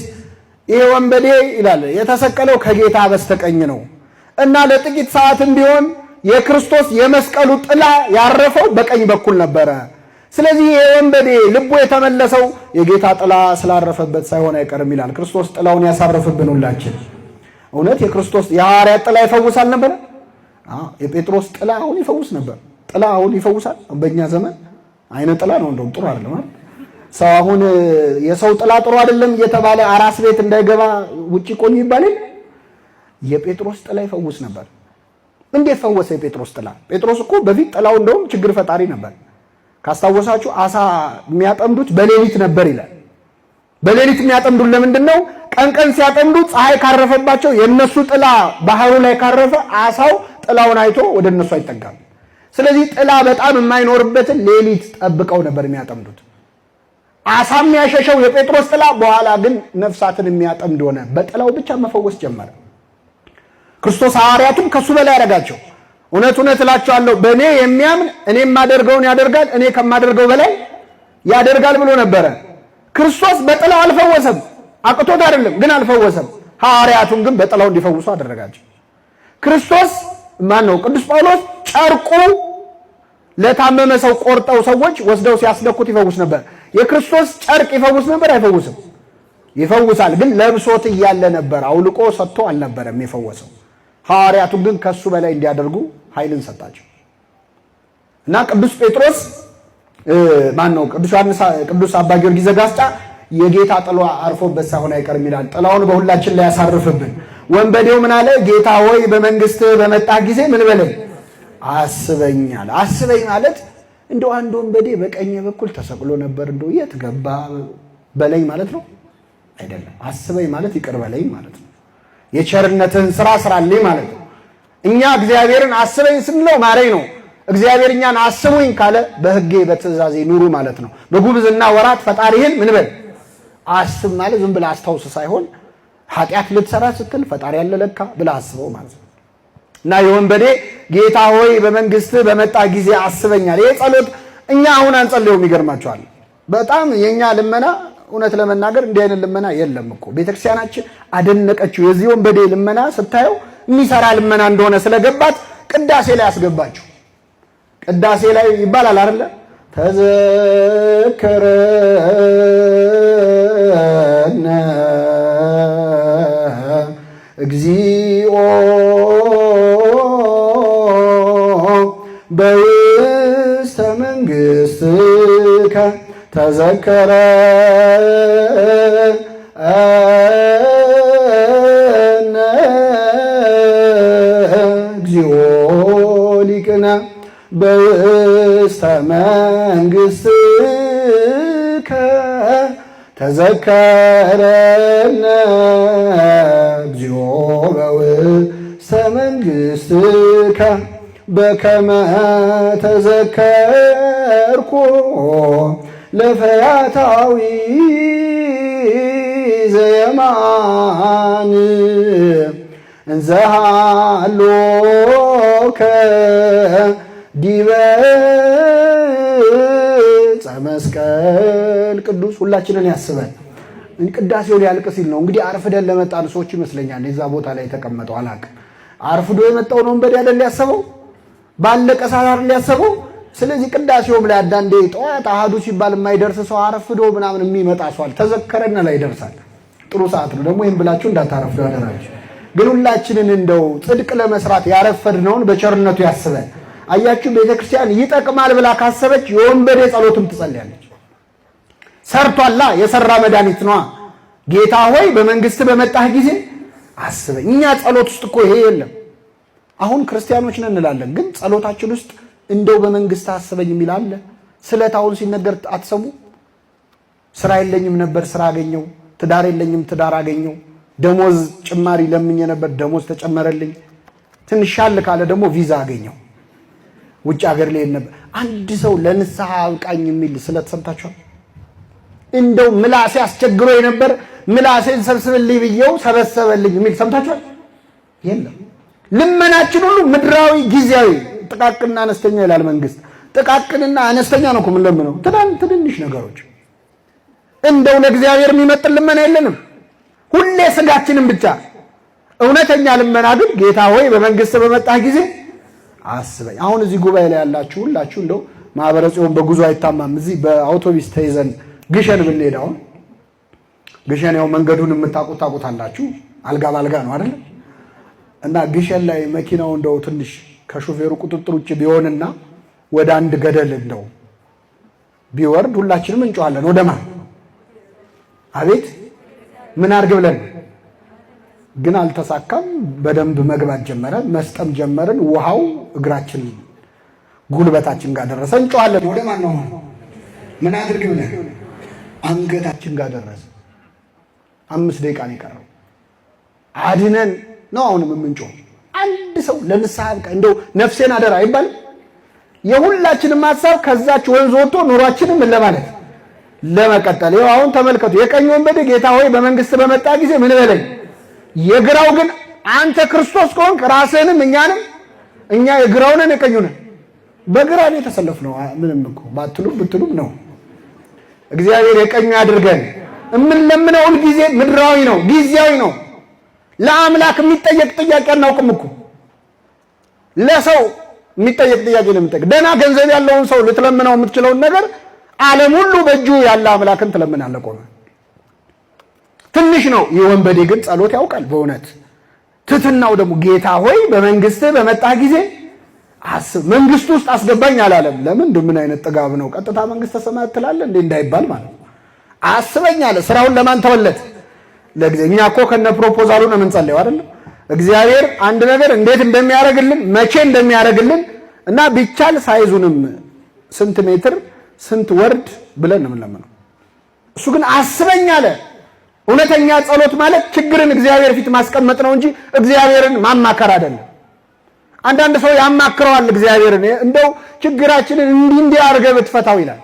ይሄ ወንበዴ ይላል የተሰቀለው ከጌታ በስተቀኝ ነው እና ለጥቂት ሰዓትም ቢሆን የክርስቶስ የመስቀሉ ጥላ ያረፈው በቀኝ በኩል ነበረ። ስለዚህ ይሄ ወንበዴ ልቡ የተመለሰው የጌታ ጥላ ስላረፈበት ሳይሆን አይቀርም ይላል። ክርስቶስ ጥላውን ያሳረፍብን ሁላችን። እውነት የክርስቶስ የሐዋርያት ጥላ ይፈውሳል ነበር? የጴጥሮስ ጥላ አሁን ይፈውስ ነበር። ጥላ አሁን ይፈውሳል? በእኛ ዘመን አይነ ጥላ ነው እንደውም ጥሩ አይደለም። ሰው አሁን የሰው ጥላ ጥሩ አይደለም እየተባለ አራስ ቤት እንዳይገባ ውጪ ቆዩ ይባላል። የጴጥሮስ ጥላ ይፈውስ ነበር። እንዴት ፈወሰ የጴጥሮስ ጥላ? ጴጥሮስ እኮ በፊት ጥላው እንደውም ችግር ፈጣሪ ነበር። ካስታወሳችሁ አሳ የሚያጠምዱት በሌሊት ነበር ይላል። በሌሊት የሚያጠምዱት ለምንድን ነው? ቀን ቀን ሲያጠምዱት ፀሐይ ካረፈባቸው የነሱ ጥላ ባህሩ ላይ ካረፈ አሳው ጥላውን አይቶ ወደ እነሱ አይጠጋም። ስለዚህ ጥላ በጣም የማይኖርበትን ሌሊት ጠብቀው ነበር የሚያጠምዱት። አሳ የሚያሸሸው የጴጥሮስ ጥላ፣ በኋላ ግን ነፍሳትን የሚያጠምድ ሆነ። በጥላው ብቻ መፈወስ ጀመረ። ክርስቶስ ሐዋርያቱም ከሱ በላይ ያደረጋቸው። እውነት እውነት እላቸዋለሁ በእኔ የሚያምን እኔ የማደርገውን ያደርጋል፣ እኔ ከማደርገው በላይ ያደርጋል ብሎ ነበረ። ክርስቶስ በጥላው አልፈወሰም፣ አቅቶት አይደለም ግን አልፈወሰም። ሐዋርያቱም ግን በጥላው እንዲፈውሱ አደረጋቸው። ክርስቶስ ማን ነው? ቅዱስ ጳውሎስ ጨርቁ ለታመመ ሰው ቆርጠው ሰዎች ወስደው ሲያስለኩት ይፈውስ ነበር። የክርስቶስ ጨርቅ ይፈውስ ነበር? አይፈውስም? ይፈውሳል፣ ግን ለብሶት እያለ ነበር። አውልቆ ሰጥቶ አልነበረም የፈወሰው። ሐዋርያቱ ግን ከሱ በላይ እንዲያደርጉ ኃይልን ሰጣቸው እና ቅዱስ ጴጥሮስ ማን ነው? ቅዱስ አባ ጊዮርጊስ ዘጋስጫ የጌታ ጥላ አርፎበት ሳይሆን አይቀርም ይላል። ጥላውን በሁላችን ላይ ያሳርፍብን። ወንበዴው ምን አለ? ጌታ ሆይ በመንግስት በመጣ ጊዜ ምን በለኝ አስበኝ አለ። አስበኝ ማለት እንደው አንድ ወንበዴ በቀኝ በኩል ተሰቅሎ ነበር እንደው የት ገባ በለኝ ማለት ነው አይደለም። አስበኝ ማለት ይቅር በለኝ ማለት ነው። የቸርነትን ስራ ስራልኝ ማለት ነው። እኛ እግዚአብሔርን አስበኝ ስንለው ማረኝ ነው። እግዚአብሔር እኛን አስቡኝ ካለ በሕጌ በትእዛዜ ኑሩ ማለት ነው። በጉብዝና ወራት ፈጣሪህን ምን በል አስብ ማለት ዝም ብለህ አስታውስ ሳይሆን ኃጢአት ልትሰራ ስትል ፈጣሪ ያለ ለካ ብለህ አስበው ማለት ነው። እና የወንበዴ ጌታ ሆይ በመንግስት በመጣ ጊዜ አስበኛል። ይሄ ጸሎት እኛ አሁን አንጸልየውም። ይገርማቸዋል በጣም የኛ ልመና እውነት ለመናገር እንዲህ አይነት ልመና የለም እኮ። ቤተክርስቲያናችን አደነቀችው። የዚህ ወንበዴ ልመና ስታየው የሚሰራ ልመና እንደሆነ ስለገባት ቅዳሴ ላይ አስገባችሁ። ቅዳሴ ላይ ይባላል አይደለ? ተዘከረነ እግዚእ በውስተ መንግሥትከ ተዘከረነ እግዚኦ ሊቅነ በውስተ መንግሥትከ ተዘከረነ እግዚኦ በውስተ መንግሥትከ በከመ ተዘከርኩ ለፈያታዊ ዘየማን እንዘሃሎከ ዲበ ዕፀ መስቀል ቅዱስ። ሁላችንን ያስበን። ቅዳሴው ሊያልቅ ሲል ነው እንግዲህ አርፍደን ለመጣን ሰዎች ይመስለኛል የዛ ቦታ ላይ የተቀመጠው አላውቅም። አርፍዶ የመጣው ነው እንበል ያደል ሊያሰበው ባለቀ ሰዓት ሊያሰበው። ስለዚህ ቅዳሴውም ላይ አንዳንዴ ጠዋት አሃዱ ሲባል የማይደርስ ሰው አረፍዶ ምናምን የሚመጣ ሰው አለ። ተዘከረና ላይ ይደርሳል። ጥሩ ሰዓት ነው ደግሞ። ይሄን ብላችሁ እንዳታረፍዱ አደራችሁ። ግን ሁላችንን እንደው ጽድቅ ለመስራት ያረፈድነውን በቸርነቱ ያስበን። አያችሁ ቤተክርስቲያን ይጠቅማል ብላ ካሰበች የወንበዴ ጸሎትም ትጸልያለች። ሰርቷላ የሰራ መድኃኒት ነዋ። ጌታ ሆይ በመንግስት በመጣህ ጊዜ አስበኝ። እኛ ጸሎት ውስጥ እኮ ይሄ የለም። አሁን ክርስቲያኖች ነን እንላለን፣ ግን ጸሎታችን ውስጥ እንደው በመንግስት አስበኝ የሚል አለ? ስለታውን ሲነገር አትሰሙ? ስራ የለኝም ነበር ስራ አገኘው፣ ትዳር የለኝም ትዳር አገኘው፣ ደሞዝ ጭማሪ ለምኜ ነበር ደሞዝ ተጨመረልኝ፣ ትንሽ ሻል ካለ ደግሞ ቪዛ አገኘው፣ ውጭ ሀገር ላይ ነበር። አንድ ሰው ለንስሐ አብቃኝ የሚል ስለተሰምታችኋል? እንደው ምላሴ አስቸግሮ የነበር ምላሴን ሰብስብልኝ ብየው ሰበሰበልኝ የሚል ሰምታችኋል? የለም። ልመናችን ሁሉ ምድራዊ ጊዜያዊ፣ ጥቃቅንና አነስተኛ ይላል መንግስት። ጥቃቅንና አነስተኛ ነው እኮ ምን ለምነው ትንንሽ ነገሮች። እንደው ለእግዚአብሔር የሚመጥን ልመና የለንም። ሁሌ ስጋችንን ብቻ። እውነተኛ ልመና ግን ጌታ ሆይ በመንግስት በመጣህ ጊዜ አስበኝ። አሁን እዚህ ጉባኤ ላይ ያላችሁ ሁላችሁ እንደው ማህበረ ጽዮን በጉዞ አይታማም። እዚህ በአውቶቡስ ተይዘን ግሸን ብንሄድ አሁን ግሸን ያው መንገዱን ታውቁታላችሁ። አልጋ ባልጋ ነው አይደል? እና ግሸን ላይ መኪናው እንደው ትንሽ ከሾፌሩ ቁጥጥር ውጭ ቢሆንና ወደ አንድ ገደል እንደው ቢወርድ ሁላችንም እንጮሃለን። ወደ ማን? አቤት ምን አድርግ ብለን። ግን አልተሳካም። በደንብ መግባት ጀመረ፣ መስጠም ጀመርን። ውሃው እግራችን ጉልበታችን ጋር ደረሰ። እንጮሃለን። ወደ ማን ነው? ምን አድርግ ብለን አንገታችን ጋር ደረሰ። 5 ደቂቃ ነው የቀረው። አድነን ነው አሁንም የምንጮህ። አንድ ሰው ለንስሐ በቃ እንደው ነፍሴን አደራ አይባልም? የሁላችንም ሐሳብ ከዛች ወንዝ ወጥቶ ኑሯችንን ምን ለማለት ለመቀጠል። ይኸው አሁን ተመልከቱ። የቀኝ ወንበዴ ጌታ ሆይ በመንግስት በመጣ ጊዜ ምን በለኝ። የግራው ግን አንተ ክርስቶስ ከሆንክ ራስህንም እኛንም፣ እኛ የግራው ነን የቀኙ ነን። በግራ ነው የተሰለፍነው። ምንም እኮ ባትሉም ብትሉም ነው። እግዚአብሔር የቀኙ ያድርገን። የምንለምነው ሁል ጊዜ ምድራዊ ነው፣ ጊዜያዊ ነው። ለአምላክ የሚጠየቅ ጥያቄ አናውቅም እኮ። ለሰው የሚጠየቅ ጥያቄ ነው የምጠይቅ። ደህና ገንዘብ ያለውን ሰው ልትለምነው የምትችለውን ነገር ዓለም ሁሉ በእጁ ያለ አምላክን ትለምናለህ። ቆመ ትንሽ ነው። የወንበዴ ግን ጸሎት ያውቃል በእውነት ትትናው ደግሞ ጌታ ሆይ በመንግስት በመጣህ ጊዜ አስብ። መንግስት ውስጥ አስገባኝ አላለም። ለምን? ምን አይነት ጥጋብ ነው? ቀጥታ መንግስተ ሰማያት ትላለህ እንዴ እንዳይባል ማለት አስበኝ አለ። ስራውን ለማን ተወለት? ለእግዚአብሔር። እኛ እኮ ከነ ፕሮፖዛሉ ነው የምንጸልየው አይደል? እግዚአብሔር አንድ ነገር እንዴት እንደሚያደርግልን መቼ እንደሚያደርግልን እና ቢቻል ሳይዙንም ስንት ሜትር ስንት ወርድ ብለን ነው የምንለምነው። እሱ ግን አስበኝ አለ። እውነተኛ ጸሎት ማለት ችግርን እግዚአብሔር ፊት ማስቀመጥ ነው እንጂ እግዚአብሔርን ማማከር አይደለም። አንዳንድ ሰው ያማክረዋል እግዚአብሔርን፣ እንደው ችግራችንን እንዲህ አድርገህ ብትፈታው ይላል።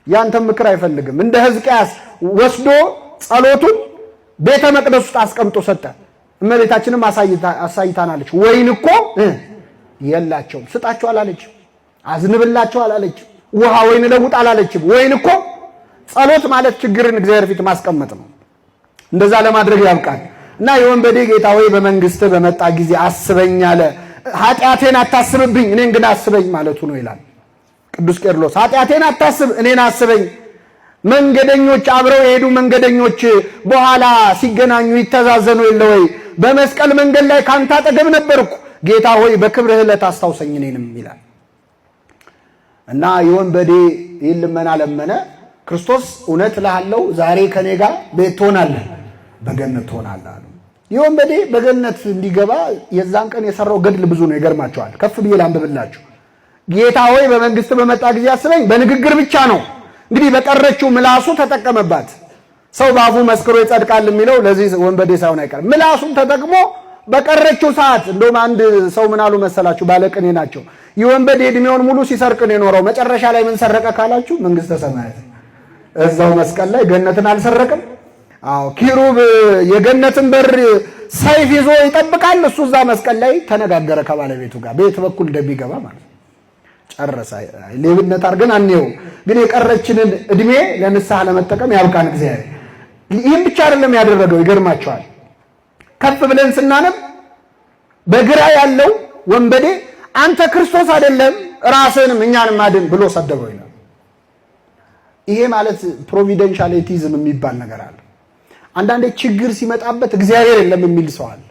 ያንተም ምክር አይፈልግም። እንደ ሕዝቅያስ ወስዶ ጸሎቱን ቤተ መቅደስ ውስጥ አስቀምጦ ሰጠ። እመቤታችንም አሳይታናለች። ወይን እኮ የላቸውም ስጣቸው አላለችም። አዝንብላቸው አላለችም። ውሃ ወይን ለውጥ አላለችም። ወይን እኮ ጸሎት ማለት ችግርን እግዚአብሔር ፊት ማስቀመጥ ነው። እንደዛ ለማድረግ ያብቃል። እና የወንበዴ ጌታ ሆይ በመንግስት በመጣ ጊዜ አስበኝ አለ። ኃጢአቴን አታስብብኝ እኔን ግን አስበኝ ማለቱ ነው ይላል ቅዱስ ቄርሎስ። ኃጢአቴን አታስብ እኔን አስበኝ። መንገደኞች አብረው የሄዱ መንገደኞች በኋላ ሲገናኙ ይተዛዘኑ የለ ወይ? በመስቀል መንገድ ላይ ካንተ አጠገብ ነበርኩ ጌታ ሆይ በክብርህ ዕለት አስታውሰኝ እኔንም ይላል። እና የወንበዴ ይልመና ለመነ። ክርስቶስ እውነት እልሃለሁ ዛሬ ከኔ ጋር ቤት ትሆናለህ፣ በገነት ትሆናለህ አለ። የወንበዴ በገነት እንዲገባ የዛን ቀን የሰራው ገድል ብዙ ነው። ይገርማቸዋል። ከፍ ብዬ ላንብብላችሁ። ጌታ ሆይ በመንግስት በመጣ ጊዜ አስበኝ። በንግግር ብቻ ነው እንግዲህ፣ በቀረችው ምላሱ ተጠቀመባት። ሰው ባፉ መስክሮ ይጸድቃል የሚለው ለዚህ ወንበዴ ሳይሆን አይቀርም። ምላሱን ተጠቅሞ በቀረችው ሰዓት እንደውም አንድ ሰው ምን አሉ መሰላችሁ? ባለቅኔ ናቸው። የወንበዴ እድሜውን ሙሉ ሲሰርቅ ነው የኖረው። መጨረሻ ላይ ምን ሰረቀ ካላችሁ መንግስተ ሰማያት። እዛው መስቀል ላይ ገነትን አልሰረቅም? አዎ፣ ኪሩብ የገነትን በር ሰይፍ ይዞ ይጠብቃል። እሱ እዛ መስቀል ላይ ተነጋገረ ከባለቤቱ ጋር ቤት በኩል እንደሚገባ ማለት ነው። ጨረሰ። ሌብነት አድርገን አንየው፣ ግን የቀረችንን እድሜ ለንስሐ ለመጠቀም ያብቃን እግዚአብሔር። ይህም ብቻ አይደለም ያደረገው። ይገርማቸዋል። ከፍ ብለን ስናነብ በግራ ያለው ወንበዴ አንተ ክርስቶስ አይደለም ራስህንም እኛንም አድን ብሎ ሰደበው ይላል። ይሄ ማለት ፕሮቪደንሻሊቲዝም የሚባል ነገር አለ። አንዳንዴ ችግር ሲመጣበት እግዚአብሔር የለም የሚል ሰው አለ።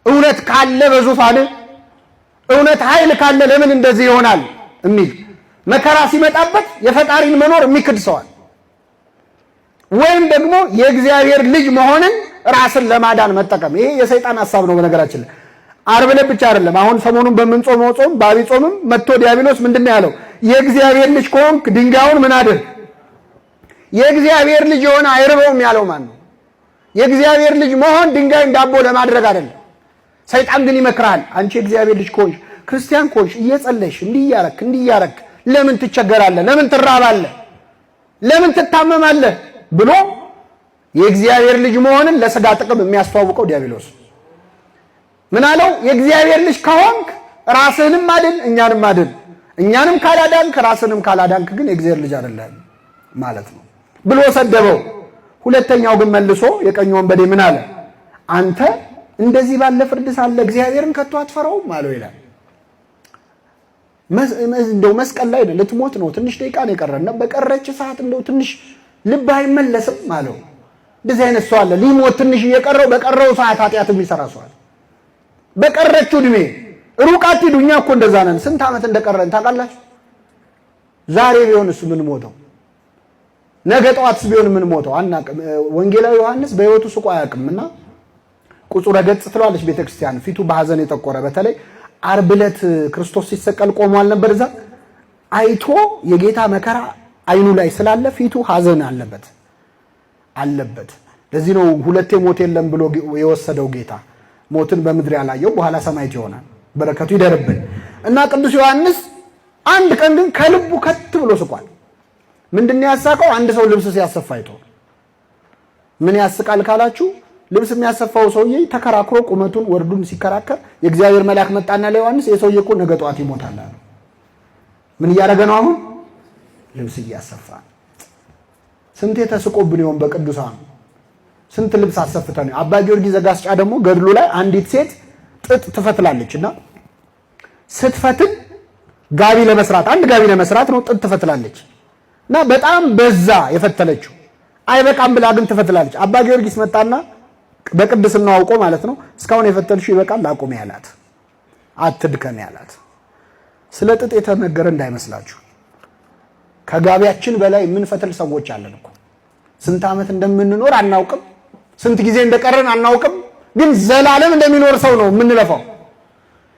እውነት ካለ በዙፋን እውነት ኃይል ካለ ለምን እንደዚህ ይሆናል የሚል መከራ ሲመጣበት የፈጣሪን መኖር የሚክድ ሰው አለ። ወይም ደግሞ የእግዚአብሔር ልጅ መሆንን ራስን ለማዳን መጠቀም። ይሄ የሰይጣን ሐሳብ ነው። በነገራችን ላይ ዓርብ ዕለት ብቻ አይደለም። አሁን ሰሞኑን በምንጾመው ጾም በዐቢይ ጾምም መጥቶ ዲያብሎስ ምንድነው ያለው? የእግዚአብሔር ልጅ ከሆንክ ድንጋዩን ምን አድርግ። የእግዚአብሔር ልጅ የሆነ አይርበውም ያለው ማን ነው? የእግዚአብሔር ልጅ መሆን ድንጋይን ዳቦ ለማድረግ አይደለም። ሰይጣን ግን ይመክራል። አንቺ የእግዚአብሔር ልጅ ከሆንሽ ክርስቲያን ከሆንሽ እየጸለይሽ እንዲህ እያረክ ለምን ትቸገራለህ? ለምን ትራባለህ? ለምን ትታመማለህ? ብሎ የእግዚአብሔር ልጅ መሆንን ለስጋ ጥቅም የሚያስተዋውቀው ዲያብሎስ ምን አለው? የእግዚአብሔር ልጅ ከሆንክ ራስህንም አድን እኛንም አድን። እኛንም ካላዳንክ ራስህንም ካላዳንክ ግን የእግዚአብሔር ልጅ አይደለም ማለት ነው ብሎ ሰደበው። ሁለተኛው ግን መልሶ የቀኝ ወንበዴ ምን አለ? አንተ እንደዚህ ባለ ፍርድ ሳለ እግዚአብሔርን ከቶ አትፈራውም አለው ይላል። እንደው መስቀል ላይ ልትሞት ነው፣ ትንሽ ደቂቃ ነው የቀረና በቀረች ሰዓት እንደው ትንሽ ልብ አይመለስም አለው። እንደዚህ አይነት ሰው አለ። ሊሞት ትንሽ እየቀረው በቀረው ሰዓት ኃጢአት የሚሰራ ሰው አለ። በቀረችው እድሜ ሩቅ አትሂዱ። እኛ እኮ እንደዛ ነን። ስንት ዓመት እንደቀረን ታውቃላችሁ? ዛሬ ቢሆንስ ምን ሞተው፣ ነገ ጠዋትስ ቢሆን ምን ሞተው አናውቅም። ወንጌላዊ ዮሐንስ በሕይወቱ ስቆ አያውቅምና ቁጹረ ገጽ ትለዋለች ቤተክርስቲያን። ፊቱ በሐዘን የጠቆረ በተለይ ዓርብ ዕለት ክርስቶስ ሲሰቀል ቆሟል ነበር። እዛ አይቶ የጌታ መከራ አይኑ ላይ ስላለ ፊቱ ሐዘን አለበት። ለዚህ ነው ሁለቴ ሞት የለም ብሎ የወሰደው ጌታ። ሞትን በምድር ያላየው በኋላ ሰማዕት ይሆናል። በረከቱ ይደርብን እና ቅዱስ ዮሐንስ አንድ ቀን ግን ከልቡ ከት ብሎ ስቋል። ምንድነው ያሳቀው? አንድ ሰው ልብስ ሲያሰፋ አይቶ። ምን ያስቃል ካላችሁ ልብስ የሚያሰፋው ሰውዬ ተከራክሮ ቁመቱን ወርዱን ሲከራከር የእግዚአብሔር መልአክ መጣና ለዮሐንስ የሰውዬ እኮ ነገ ጠዋት ይሞታል አለ። ምን እያደረገ ነው አሁን? ልብስ እያሰፋ። ስንቴ ተስቆብን ይሆን በቅዱሳን? ስንት ልብስ አሰፍተን። አባ ጊዮርጊስ ዘጋስጫ ደግሞ ገድሉ ላይ አንዲት ሴት ጥጥ ትፈትላለችና ስትፈትል ጋቢ ለመስራት አንድ ጋቢ ለመስራት ነው ጥጥ ትፈትላለች እና በጣም በዛ የፈተለችው አይበቃም ብላ ግን ትፈትላለች። አባ ጊዮርጊስ መጣና በቅድስናው አውቆ ማለት ነው እስካሁን የፈተልሽው ይበቃል አቁም ያላት፣ አትድከም ያላት። ስለ ጥጥ የተነገረ እንዳይመስላችሁ። ከጋቢያችን በላይ የምንፈትል ሰዎች አለን እኮ። ስንት ዓመት እንደምንኖር አናውቅም፣ ስንት ጊዜ እንደቀረን አናውቅም። ግን ዘላለም እንደሚኖር ሰው ነው የምንለፋው።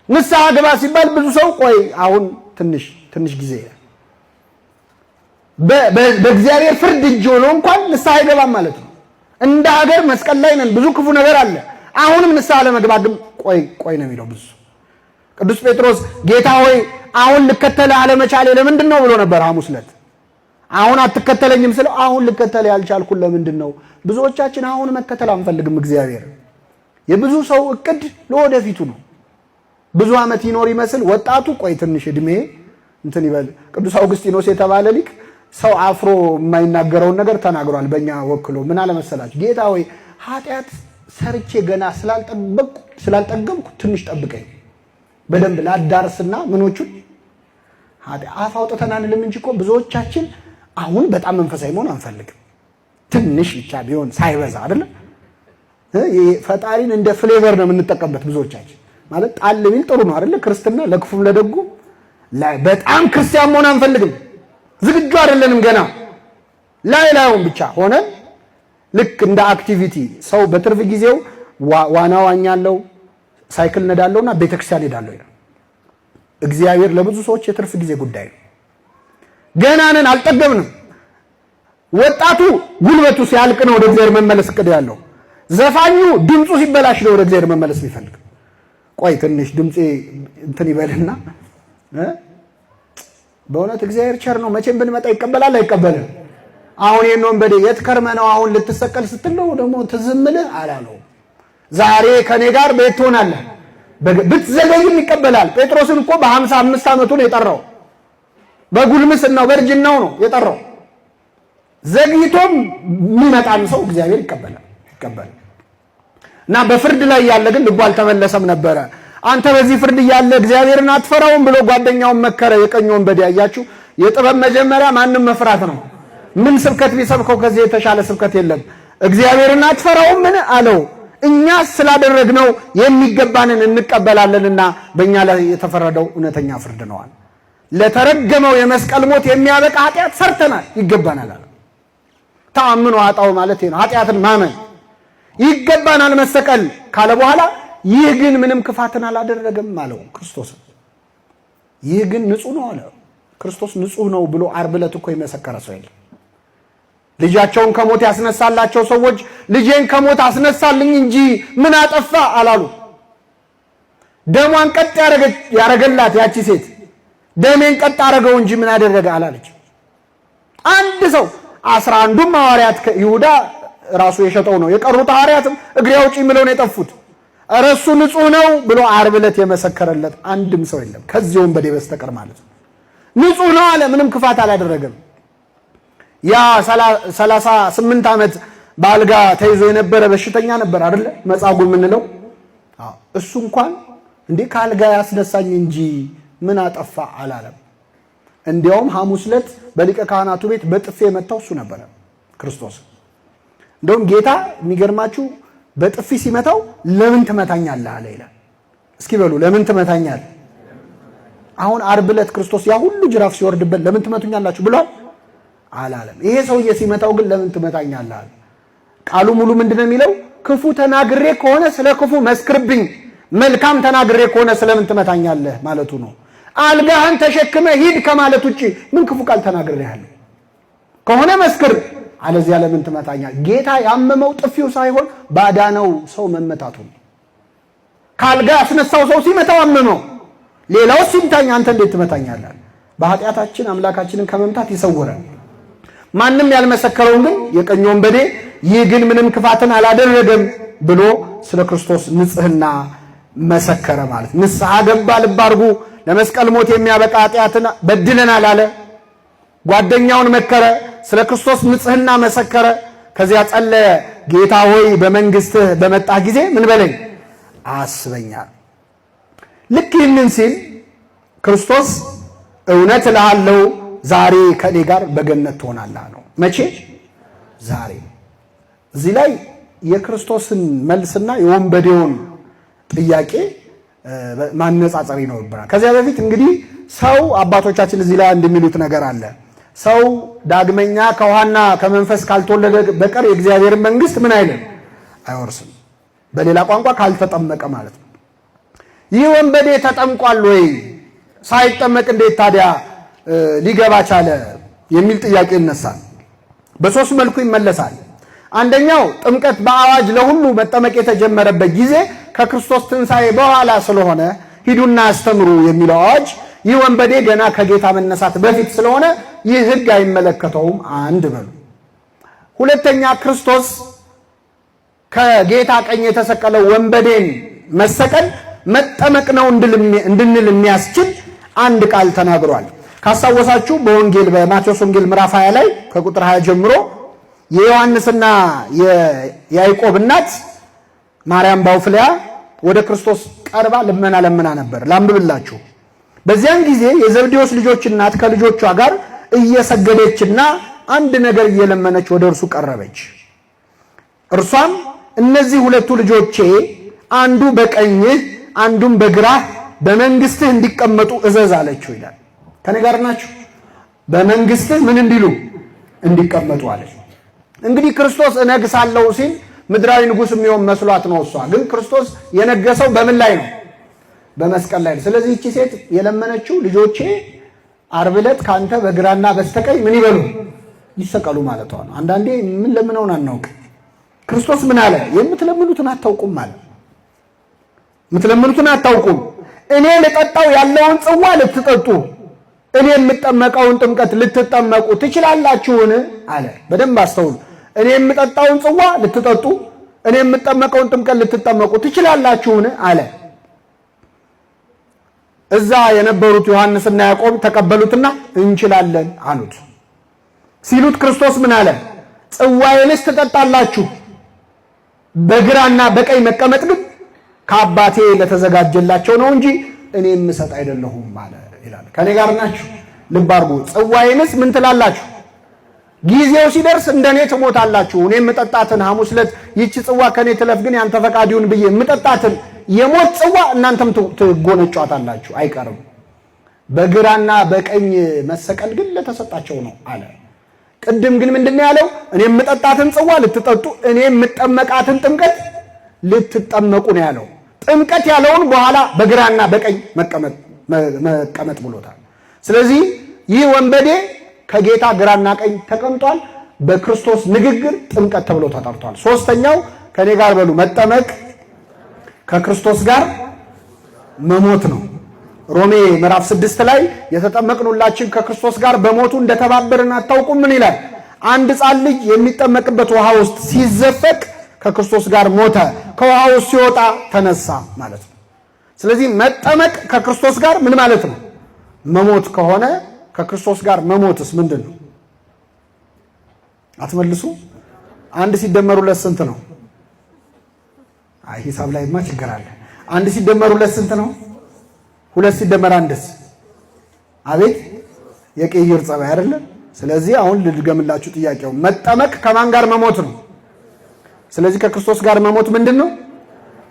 ንስሐ ግባ ሲባል ብዙ ሰው ቆይ አሁን ትንሽ ጊዜ በእግዚአብሔር ፍርድ እጅ ሆኖ እንኳን ንስሐ አይገባም ማለት ነው። እንደ ሀገር መስቀል ላይ ነን፣ ብዙ ክፉ ነገር አለ። አሁንም ንስሐ ለመግባት ግን ቆይ ነው የሚለው ብዙ። ቅዱስ ጴጥሮስ ጌታ ሆይ አሁን ልከተልህ አለመቻሌ ለምንድን ነው ብሎ ነበር ሐሙስ ዕለት። አሁን አትከተለኝም ስለው አሁን ልከተል ያልቻልኩት ለምንድን ነው? ብዙዎቻችን አሁን መከተል አንፈልግም እግዚአብሔር። የብዙ ሰው እቅድ ለወደፊቱ ነው። ብዙ ዓመት ይኖር ይመስል ወጣቱ ቆይ ትንሽ እድሜ እንትን ይበል። ቅዱስ አውግስጢኖስ የተባለ ሊቅ ሰው አፍሮ የማይናገረውን ነገር ተናግሯል በእኛ ወክሎ። ምን አለ መሰላችሁ? ጌታ ሆይ ኃጢአት ሰርቼ ገና ስላልጠገምኩ ትንሽ ጠብቀኝ፣ በደንብ ላዳርስና ምኖቹን አፍ አውጥተን አንልም እንጂ እኮ ብዙዎቻችን አሁን በጣም መንፈሳዊ መሆን አንፈልግም። ትንሽ ብቻ ቢሆን ሳይበዛ አይደለም። ፈጣሪን እንደ ፍሌቨር ነው የምንጠቀምበት ብዙዎቻችን። ማለት ጣል ቢል ጥሩ ነው አይደለ? ክርስትና ለክፉም ለደጉ በጣም ክርስቲያን መሆን አንፈልግም፣ ዝግጁ አይደለንም ገና ላይላዩን ብቻ ሆነን ልክ እንደ አክቲቪቲ ሰው በትርፍ ጊዜው ዋና ዋኛለው፣ ሳይክል ነዳለውና ቤተክርስቲያን ሄዳለው ይላል። እግዚአብሔር ለብዙ ሰዎች የትርፍ ጊዜ ጉዳይ ነው። ገና ነን፣ አልጠገብንም። ወጣቱ ጉልበቱ ሲያልቅ ነው ወደ እግዚአብሔር መመለስ እቅድ ያለው። ዘፋኙ ድምፁ ሲበላሽ ነው ወደ እግዚአብሔር መመለስ የሚፈልግ። ቆይ ትንሽ ድምፄ እንትን ይበልና በእውነት እግዚአብሔር ቸር ነው፣ መቼም ብንመጣ ይቀበላል አይቀበልም? አሁን ይሄን ወንበዴ የት ከርመ ነው አሁን ልትሰቀል ስትለው ደግሞ ትዝምልህ አላለው። ዛሬ ከኔ ጋር ቤት ትሆናለህ፣ ብትዘገይም ይቀበላል። ጴጥሮስን እኮ በ55 ዓመቱ ነው የጠራው፣ በጉልምስናው በእርጅናው ነው የጠራው። ዘግይቶም የሚመጣን ሰው እግዚአብሔር ይቀበላል። እና በፍርድ ላይ ያለ ግን ልቡ አልተመለሰም ነበረ። አንተ በዚህ ፍርድ እያለ እግዚአብሔርን አትፈራውም ብሎ ጓደኛውን መከረ። የቀኝ ወንበዴ አያችሁ፣ የጥበብ መጀመሪያ ማንም መፍራት ነው። ምን ስብከት ቢሰብከው ከዚህ የተሻለ ስብከት የለም። እግዚአብሔርን አትፈራውም ምን አለው? እኛ ስላደረግነው የሚገባንን እንቀበላለንና በእኛ ላይ የተፈረደው እውነተኛ ፍርድ ነዋል። ለተረገመው የመስቀል ሞት የሚያበቃ ኃጢአት ሰርተናል፣ ይገባናል አለ። ተአምኖ አጣው ማለት ነው፣ ኃጢአትን ማመን ይገባናል መሰቀል ካለ በኋላ ይህ ግን ምንም ክፋትን አላደረገም አለው ክርስቶስ። ይህ ግን ንጹህ ነው አለ ክርስቶስ። ንጹህ ነው ብሎ ዓርብ ዕለት እኮ የመሰከረ ሰው የለም። ልጃቸውን ከሞት ያስነሳላቸው ሰዎች ልጄን ከሞት አስነሳልኝ እንጂ ምን አጠፋ አላሉ። ደሟን ቀጥ ያረገላት ያቺ ሴት ደሜን ቀጥ አረገው እንጂ ምን አደረገ አላለች። አንድ ሰው 11ዱም ሐዋርያት ይሁዳ ራሱ የሸጠው ነው፣ የቀሩት ሐዋርያትም እግሬ አውጪኝ ብለው ነው የጠፉት። እረሱ ንጹህ ነው ብሎ ዓርብ ዕለት የመሰከረለት አንድም ሰው የለም ከዚህ ወንበዴ በስተቀር ማለት ነው። ንጹህ ነው አለ፣ ምንም ክፋት አላደረገም። ያ 38 ዓመት በአልጋ ተይዞ የነበረ በሽተኛ ነበር አይደለ? መጻጉዕ የምንለው እሱ እንኳን እንዴ ከአልጋ ያስነሳኝ እንጂ ምን አጠፋ አላለም። እንዲያውም ሐሙስ ዕለት በሊቀ ካህናቱ ቤት በጥፌ የመታው እሱ ነበረ ክርስቶስ። እንደውም ጌታ የሚገርማችሁ በጥፊ ሲመታው ለምን ትመታኛለህ አለ ይላል። እስኪ በሉ ለምን ትመታኛለህ? አሁን ዓርብ ዕለት ክርስቶስ ያ ሁሉ ጅራፍ ሲወርድበት ለምን ትመቱኛላችሁ ብሏል አላለም። ይሄ ሰውዬ ሲመታው ግን ለምን ትመታኛለህ አለ። ቃሉ ሙሉ ምንድነው የሚለው? ክፉ ተናግሬ ከሆነ ስለ ክፉ መስክርብኝ፣ መልካም ተናግሬ ከሆነ ስለምን ትመታኛለህ ማለቱ ነው። አልጋህን ተሸክመ ሂድ ከማለት ውጪ ምን ክፉ ቃል ተናግሬሃለሁ ከሆነ መስክር፣ አለዚያ ለምን ትመታኛለህ? ጌታ ያመመው ጥፊው ሳይሆን ባዳነው ሰው መመታቱ ነው። ካልጋ ያስነሳው ሰው ሲመታው አመመው፣ ሌላው ሲምታኝ አንተ እንዴት ትመታኛለህ? በኃጢአታችን አምላካችንን ከመምታት ይሰውራል። ማንም ያልመሰከረውን ግን የቀኝ ወንበዴ ይህ ግን ምንም ክፋትን አላደረገም ብሎ ስለ ክርስቶስ ንጽህና መሰከረ ማለት። ንስሐ ገባ፣ ልብ አድርጉ። ለመስቀል ሞት የሚያበቃ ኃጢአትን በድለናል አለ። ጓደኛውን መከረ፣ ስለ ክርስቶስ ንጽህና መሰከረ። ከዚያ ጸለየ፣ ጌታ ሆይ በመንግስትህ በመጣህ ጊዜ ምን በለኝ አስበኛል። ልክ ይህንን ሲል ክርስቶስ እውነት እልሃለሁ ዛሬ ከኔ ጋር በገነት ትሆናለህ ነው። መቼ? ዛሬ። እዚህ ላይ የክርስቶስን መልስና የወንበዴውን ጥያቄ ማነጻጸር ይኖርብናል። ከዚያ በፊት እንግዲህ ሰው አባቶቻችን እዚህ ላይ እንደሚሉት ነገር አለ። ሰው ዳግመኛ ከውሃና ከመንፈስ ካልተወለደ በቀር የእግዚአብሔርን መንግስት ምን አይልም አይወርስም። በሌላ ቋንቋ ካልተጠመቀ ማለት ነው። ይህ ወንበዴ ተጠምቋል ወይ? ሳይጠመቅ እንዴት ታዲያ ሊገባ ቻለ የሚል ጥያቄ ይነሳል። በሶስት መልኩ ይመለሳል። አንደኛው ጥምቀት በአዋጅ ለሁሉ መጠመቅ የተጀመረበት ጊዜ ከክርስቶስ ትንሣኤ በኋላ ስለሆነ ሂዱና አስተምሩ የሚለው አዋጅ ይህ ወንበዴ ገና ከጌታ መነሳት በፊት ስለሆነ ይህ ሕግ አይመለከተውም። አንድ በሉ። ሁለተኛ ክርስቶስ ከጌታ ቀኝ የተሰቀለው ወንበዴን መሰቀል መጠመቅ ነው እንድንል የሚያስችል አንድ ቃል ተናግሯል። ካስታወሳችሁ በወንጌል በማቴዎስ ወንጌል ምዕራፍ 20 ላይ ከቁጥር 20 ጀምሮ የዮሐንስና የያዕቆብ እናት ማርያም ባውፍልያ ወደ ክርስቶስ ቀርባ ልመና ለምና ነበር። ላንብብላችሁ። በዚያን ጊዜ የዘብዴዎስ ልጆች እናት ከልጆቿ ጋር እየሰገደችና አንድ ነገር እየለመነች ወደ እርሱ ቀረበች። እርሷም እነዚህ ሁለቱ ልጆቼ አንዱ በቀኝህ አንዱም በግራህ በመንግስትህ እንዲቀመጡ እዘዝ አለችው ይላል። ከኔ ጋር ናችሁ? በመንግስት ምን እንዲሉ እንዲቀመጡ አለ። እንግዲህ ክርስቶስ እነግሳለሁ ሲል ምድራዊ ንጉስ የሚሆን መስሏት ነው። እሷ ግን ክርስቶስ የነገሰው በምን ላይ ነው? በመስቀል ላይ ነው። ስለዚህ እቺ ሴት የለመነችው ልጆቼ ዓርብ ዕለት ካንተ በግራና በስተቀኝ ምን ይበሉ ይሰቀሉ ማለቷ ነው። አንዳንዴ ምን ለምነውን አናውቅ። ክርስቶስ ምን አለ? የምትለምኑትን አታውቁም አለ። የምትለምኑትን አታውቁም። እኔ ልጠጣው ያለውን ጽዋ ልትጠጡ፣ እኔ የምጠመቀውን ጥምቀት ልትጠመቁ ትችላላችሁን አለ። በደንብ አስተውሉ። እኔ የምጠጣውን ጽዋ ልትጠጡ፣ እኔ የምጠመቀውን ጥምቀት ልትጠመቁ ትችላላችሁን አለ። እዛ የነበሩት ዮሐንስና ያዕቆብ ተቀበሉትና እንችላለን አሉት። ሲሉት ክርስቶስ ምን አለ? ጽዋዬንስ ትጠጣላችሁ፣ በግራና በቀኝ መቀመጥ ግን ከአባቴ ለተዘጋጀላቸው ነው እንጂ እኔ የምሰጥ አይደለሁም አለ ይላል። ከኔ ጋር ናችሁ? ልብ አድርጉ። ጽዋዬንስ ምን ትላላችሁ? ጊዜው ሲደርስ እንደኔ ትሞታላችሁ። እኔ የምጠጣትን ሐሙስ ዕለት ይህች ጽዋ ከኔ ትለፍ ግን ያንተ ፈቃድ ይሁን ብዬ የምጠጣትን የሞት ጽዋ እናንተም ትጎነጯታላችሁ፣ አይቀርም። በግራና በቀኝ መሰቀል ግን ለተሰጣቸው ነው አለ። ቅድም ግን ምንድነው ያለው? እኔ የምጠጣትን ጽዋ ልትጠጡ፣ እኔ የምጠመቃትን ጥምቀት ልትጠመቁ ነው ያለው። ጥምቀት ያለውን በኋላ በግራና በቀኝ መቀመጥ ብሎታል። ስለዚህ ይህ ወንበዴ ከጌታ ግራና ቀኝ ተቀምጧል። በክርስቶስ ንግግር ጥምቀት ተብሎ ተጠርቷል። ሶስተኛው ከኔ ጋር በሉ መጠመቅ ከክርስቶስ ጋር መሞት ነው። ሮሜ ምዕራፍ 6 ላይ የተጠመቅኑላችን ከክርስቶስ ጋር በሞቱ እንደተባበርን አታውቁም? ምን ይላል? አንድ ሕፃን ልጅ የሚጠመቅበት ውሃ ውስጥ ሲዘፈቅ ከክርስቶስ ጋር ሞተ፣ ከውሃ ውስጥ ሲወጣ ተነሳ ማለት ነው። ስለዚህ መጠመቅ ከክርስቶስ ጋር ምን ማለት ነው? መሞት ከሆነ ከክርስቶስ ጋር መሞትስ ምንድን ነው? አትመልሱ። አንድ ሲደመር ሁለት ስንት ነው? አይ ሂሳብ ላይማ ችግር አለ። አንድ ሲደመር ሁለት ስንት ነው? ሁለት ሲደመር አንድስ? አቤት የቅይር ጸባይ አይደለ? ስለዚህ አሁን ልድገምላችሁ ጥያቄው። መጠመቅ ከማን ጋር መሞት ነው? ስለዚህ ከክርስቶስ ጋር መሞት ምንድን ነው?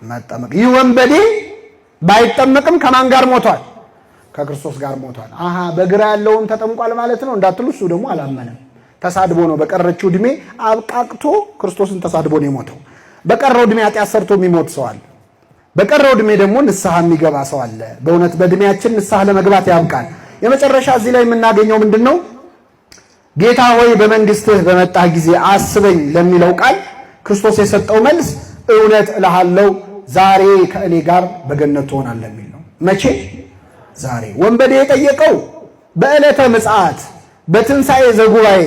መጠመቅ። ይህ ወንበዴ ባይጠመቅም ከማን ጋር ሞቷል? ከክርስቶስ ጋር ሞቷል። አሃ በግራ ያለውን ተጠምቋል ማለት ነው እንዳትሉ፣ እሱ ደግሞ አላመነም። ተሳድቦ ነው። በቀረችው ዕድሜ አብቃቅቶ ክርስቶስን ተሳድቦ ነው የሞተው። በቀረው ዕድሜ ኃጢአት ሰርቶ የሚሞት ሰው አለ። በቀረው ዕድሜ ደግሞ ንስሐ የሚገባ ሰው አለ። በእውነት በዕድሜያችን ንስሐ ለመግባት ያብቃል። የመጨረሻ እዚህ ላይ የምናገኘው ምንድን ነው? ጌታ ሆይ በመንግስትህ በመጣህ ጊዜ አስበኝ ለሚለው ቃል ክርስቶስ የሰጠው መልስ እውነት እልሃለሁ ዛሬ ከእኔ ጋር በገነት ትሆናለህ የሚል ነው። መቼ? ዛሬ። ወንበዴ የጠየቀው በዕለተ ምጽአት በትንሣኤ ዘጉባኤ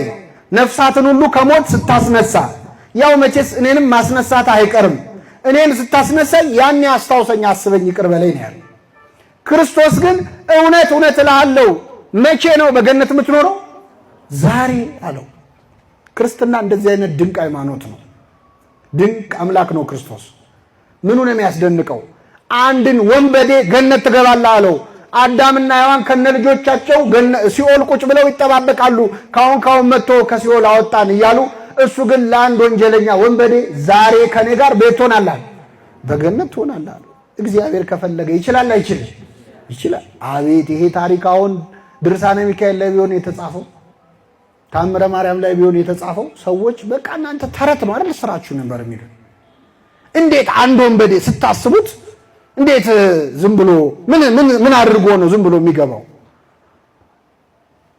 ነፍሳትን ሁሉ ከሞት ስታስነሳ፣ ያው መቼስ እኔንም ማስነሳት አይቀርም፣ እኔን ስታስነሳኝ ያኔ አስታውሰኝ፣ አስበኝ፣ ይቅር በለኝ ነው ያለው። ክርስቶስ ግን እውነት እውነት እልሃለሁ መቼ ነው በገነት የምትኖረው? ዛሬ አለው። ክርስትና እንደዚህ አይነት ድንቅ ሃይማኖት ነው። ድንቅ አምላክ ነው ክርስቶስ። ምኑ ነው የሚያስደንቀው? አንድን ወንበዴ ገነት ትገባለህ አለው። አዳምና ሔዋን ከነ ልጆቻቸው ሲኦል ቁጭ ብለው ይጠባበቃሉ። ካሁን መጥቶ ከሲኦል አወጣን እያሉ፣ እሱ ግን ለአንድ ወንጀለኛ ወንበዴ ዛሬ ከኔ ጋር ቤት ትሆናለህ፣ በገነት ትሆናለህ። እግዚአብሔር ከፈለገ ይችላል አይችልም? ይችላል። አቤት ይሄ ታሪክ አሁን ድርሳነ ሚካኤል ላይ ቢሆን የተጻፈው፣ ታምረ ማርያም ላይ ቢሆን የተጻፈው፣ ሰዎች በቃ እናንተ ተረት ነው አይደል ስራችሁ ነበር የሚሉ። እንዴት አንድ ወንበዴ ስታስቡት እንዴት ዝም ብሎ ምን አድርጎ ነው ዝም ብሎ የሚገባው?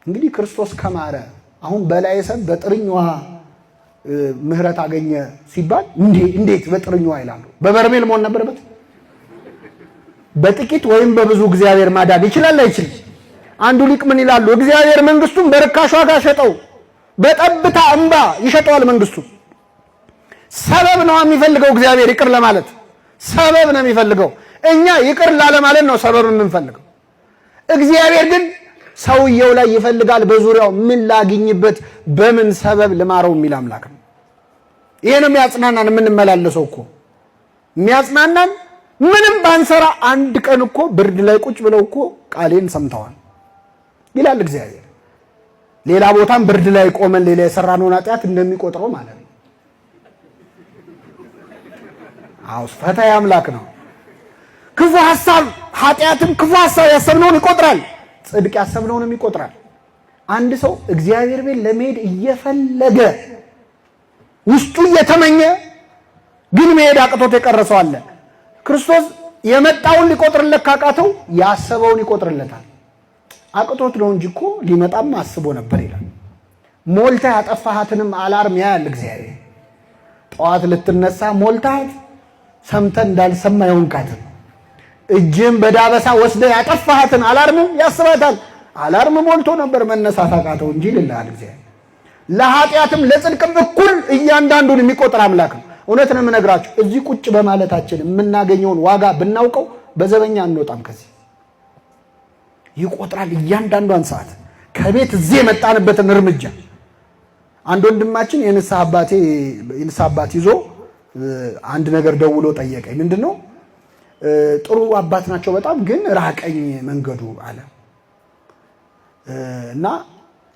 እንግዲህ ክርስቶስ ከማረ አሁን በላይ ሰብ በጥርኝ ውሃ ምህረት አገኘ ሲባል እንዴት በጥርኝ ውሃ ይላሉ? በበርሜል መሆን ነበረበት? በጥቂት ወይም በብዙ እግዚአብሔር ማዳን ይችላል አይችልም? አንዱ ሊቅ ምን ይላሉ? እግዚአብሔር መንግስቱን በርካሽ ዋጋ ሸጠው፣ በጠብታ እንባ ይሸጠዋል መንግስቱ። ሰበብ ነው የሚፈልገው እግዚአብሔር ይቅር ለማለት፣ ሰበብ ነው የሚፈልገው። እኛ ይቅር ላለ ማለት ነው ሰበብ የምንፈልገው። እግዚአብሔር ግን ሰውየው ላይ ይፈልጋል፣ በዙሪያው ምን ላግኝበት፣ በምን ሰበብ ልማረው የሚል አምላክ ነው። ይሄ ነው የሚያጽናናን። የምንመላለሰው እኮ የሚያጽናናን ምንም ባንሰራ አንድ ቀን እኮ ብርድ ላይ ቁጭ ብለው እኮ ቃሌን ሰምተዋል ይላል እግዚአብሔር። ሌላ ቦታም ብርድ ላይ ቆመን ሌላ የሰራነውን ኃጢአት እንደሚቆጥረው ማለት ነው። አውስ ፈታኝ አምላክ ነው። ክፉ ሐሳብ ኃጢአትን ክፉ ሐሳብ ያሰብነውን ይቆጥራል። ጽድቅ ያሰብነውንም ይቆጥራል። አንድ ሰው እግዚአብሔር ቤት ለመሄድ እየፈለገ ውስጡ እየተመኘ ግን መሄድ አቅቶት የቀረሰው አለ። ክርስቶስ የመጣውን ሊቆጥርለት ካቃተው ያሰበውን ይቆጥርለታል። አቅቶት ነው እንጂ እኮ ሊመጣም አስቦ ነበር ይላል። ሞልታ ያጠፋሃትንም አላርም ያያል እግዚአብሔር። ጠዋት ልትነሳ ሞልታት ሰምተን እንዳልሰማ የሆንካትን እጅም በዳበሳ ወስደ ያጠፋሃትን አላርም ያስባታል። አላርም ሞልቶ ነበር መነሳት አቃተው እንጂ ይልልሃል እግዚአብሔር። ለኃጢአትም ለጽድቅም እኩል እያንዳንዱን የሚቆጥር አምላክ ነው። እውነት ነው የምነግራችሁ፣ እዚህ ቁጭ በማለታችን የምናገኘውን ዋጋ ብናውቀው በዘበኛ አንወጣም ከዚህ። ይቆጥራል እያንዳንዷን ሰዓት፣ ከቤት እዚህ የመጣንበትን እርምጃ። አንድ ወንድማችን የንስሐ አባት ይዞ አንድ ነገር ደውሎ ጠየቀኝ። ምንድነው? ጥሩ አባት ናቸው በጣም ግን ራቀኝ መንገዱ አለ እና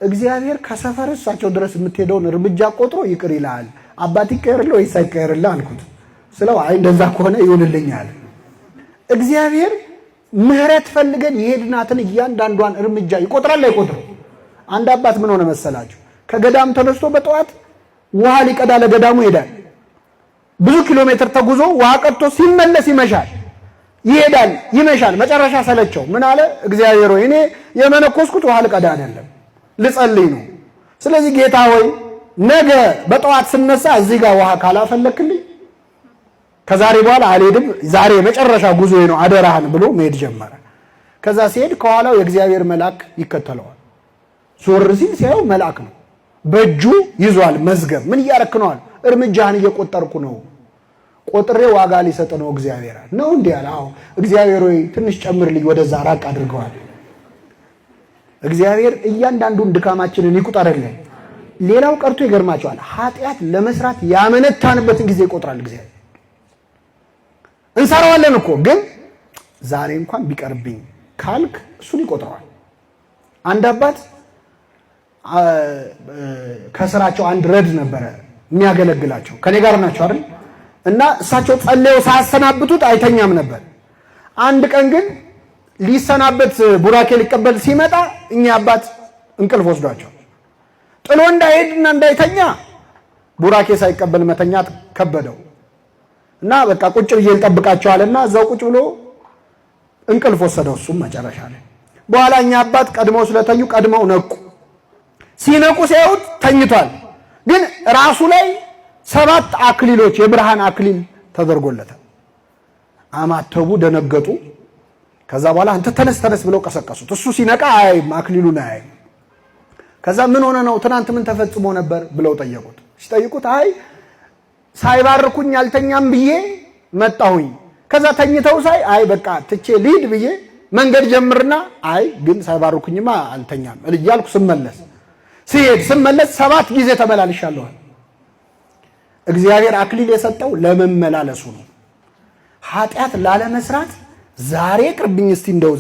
እግዚአብሔር ከሰፈር እሳቸው ድረስ የምትሄደውን እርምጃ ቆጥሮ ይቅር ይላል። አባት ይቀርልህ ወይስ አይቀርልህ አልኩት። ስለው አይ እንደዛ ከሆነ ይሁንልኛል። እግዚአብሔር ምህረት ፈልገን የሄድናትን እያንዳንዷን እርምጃ ይቆጥራል አይቆጥርም? አንድ አባት ምን ሆነ መሰላችሁ? ከገዳም ተነስቶ በጠዋት ውሃ ሊቀዳ ለገዳሙ ይሄዳል። ብዙ ኪሎ ሜትር ተጉዞ ውሃ ቀጥቶ ሲመለስ ይመሻል። ይሄዳል፣ ይመሻል። መጨረሻ ሰለቸው። ምን አለ? እግዚአብሔር ሆይ እኔ የመነኮስኩት ውሃ ልቀዳ አይደለም ልጸልይ ነው። ስለዚህ ጌታ ሆይ ነገ በጠዋት ስነሳ እዚህ ጋር ውሃ ካላፈለክልኝ ከዛሬ በኋላ አልሄድም፣ ዛሬ የመጨረሻ ጉዞዬ ነው አደራህን ብሎ መሄድ ጀመረ። ከዛ ሲሄድ ከኋላው የእግዚአብሔር መልአክ ይከተለዋል። ዞር ሲል ሲያየው መልአክ ነው። በእጁ ይዟል መዝገብ። ምን እያረክ ነው? እርምጃህን እየቆጠርኩ ነው። ቆጥሬ ዋጋ ሊሰጥ ነው እግዚአብሔር ነው እንዴ አለ። አዎ እግዚአብሔር ሆይ ትንሽ ጨምርልኝ፣ ወደዛ ራቅ አድርገዋል። እግዚአብሔር እያንዳንዱን ድካማችንን ይቁጠርልን። ሌላው ቀርቶ ይገርማቸዋል፣ ኃጢአት ለመስራት ያመነታንበትን ጊዜ ይቆጥራል እግዚአብሔር። እንሰራዋለን እኮ ግን ዛሬ እንኳን ቢቀርብኝ ካልክ እሱን ይቆጥረዋል። አንድ አባት ከስራቸው አንድ ረድ ነበረ የሚያገለግላቸው፣ ከኔ ጋር ናቸው አይደል? እና እሳቸው ጸልየው ሳያሰናብቱት አይተኛም ነበር። አንድ ቀን ግን ሊሰናበት ቡራኬ ሊቀበል ሲመጣ እኛ አባት እንቅልፍ ወስዷቸው ጥሎ እንዳይሄድና እንዳይተኛ ቡራኬ ሳይቀበል መተኛት ከበደው እና በቃ ቁጭ ብዬ እንጠብቃቸዋልና እዛው ቁጭ ብሎ እንቅልፍ ወሰደው። እሱም መጨረሻ ላይ በኋላ እኛ አባት ቀድመው ስለተኙ ቀድመው ነቁ። ሲነቁ ሲያዩት ተኝቷል፣ ግን ራሱ ላይ 7 አክሊሎች የብርሃን አክሊል ተደርጎለታል። አማተቡ፣ ደነገጡ። ከዛ በኋላ አንተ ተነስ ብለው ቀሰቀሱት። እሱ ሲነቃ አያይም፣ አክሊሉን አያይም። ከዛ ምን ሆነ ነው ትናንት ምን ተፈጽሞ ነበር ብለው ጠየቁት። ሲጠይቁት አይ ሳይባርኩኝ አልተኛም ብዬ መጣሁኝ። ከዛ ተኝተው ሳይ አይ በቃ ትቼ ልሂድ ብዬ መንገድ ጀምርና አይ ግን ሳይባርኩኝማ አልተኛም እያልኩ ስመለስ 7 ጊዜ ተመላልሻለሁ። እግዚአብሔር አክሊል የሰጠው ለመመላለሱ ነው። ኃጢአት ላለመስራት ዛሬ ቅርብኝ እስቲ እንደው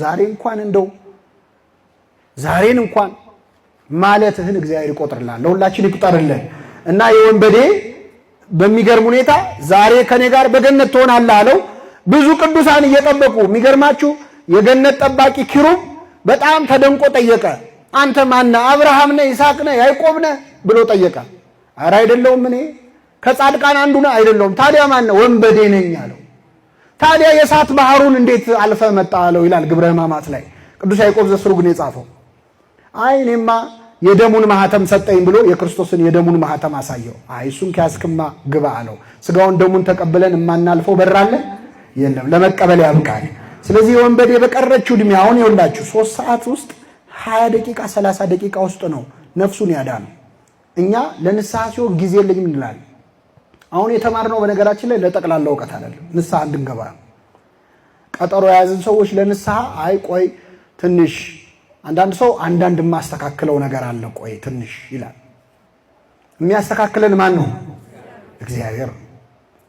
ዛሬን እንኳን ማለትህን እግዚአብሔር ይቆጥርልሃል። ለሁላችን ይቆጥርልን እና የወንበዴ በሚገርም ሁኔታ ዛሬ ከኔ ጋር በገነት ትሆናለህ አለው። ብዙ ቅዱሳን እየጠበቁ የሚገርማችሁ የገነት ጠባቂ ኪሩብ በጣም ተደንቆ ጠየቀ። አንተ ማነህ? አብርሃም ነህ? ይስሐቅ ነህ? ያዕቆብ ነህ ብሎ ጠየቀ። ኧረ አይደለሁም፣ እኔ ከጻድቃን አንዱ ነህ። አይደለሁም። ታዲያ ማነህ? ወንበዴ ነኝ አለው። ታዲያ የእሳት ባህሩን እንዴት አልፈ መጣ አለው ይላል ግብረ ሕማማት ላይ ቅዱስ ያዕቆብ ዘስሩግ ነው የጻፈው። አይ እኔማ የደሙን ማህተም ሰጠኝ ብሎ የክርስቶስን የደሙን ማህተም አሳየው። አይ እሱን ከያዝክማ ግባ አለው። ስጋውን ደሙን ተቀብለን የማናልፈው በራለ የለም፣ ለመቀበል ያብቃል። ስለዚህ የወንበዴ በቀረችው ዕድሜ አሁን ይኸውላችሁ 3 ሰዓት ውስጥ 20 ደቂቃ 30 ደቂቃ ውስጥ ነው ነፍሱን ያዳነው። እኛ ለንስሐ ሲሆን ጊዜ የለኝም እንላለን። አሁን የተማርነው በነገራችን ላይ ለጠቅላላ እውቀት አይደለም፣ ንስሐ እንድንገባ ነው። ቀጠሮ የያዝን ሰዎች ለንስሐ አይ ቆይ ትንሽ አንዳንድ ሰው አንዳንድ የማስተካክለው ነገር አለ ቆይ ትንሽ ይላል። የሚያስተካክለን ማን ነው? እግዚአብሔር።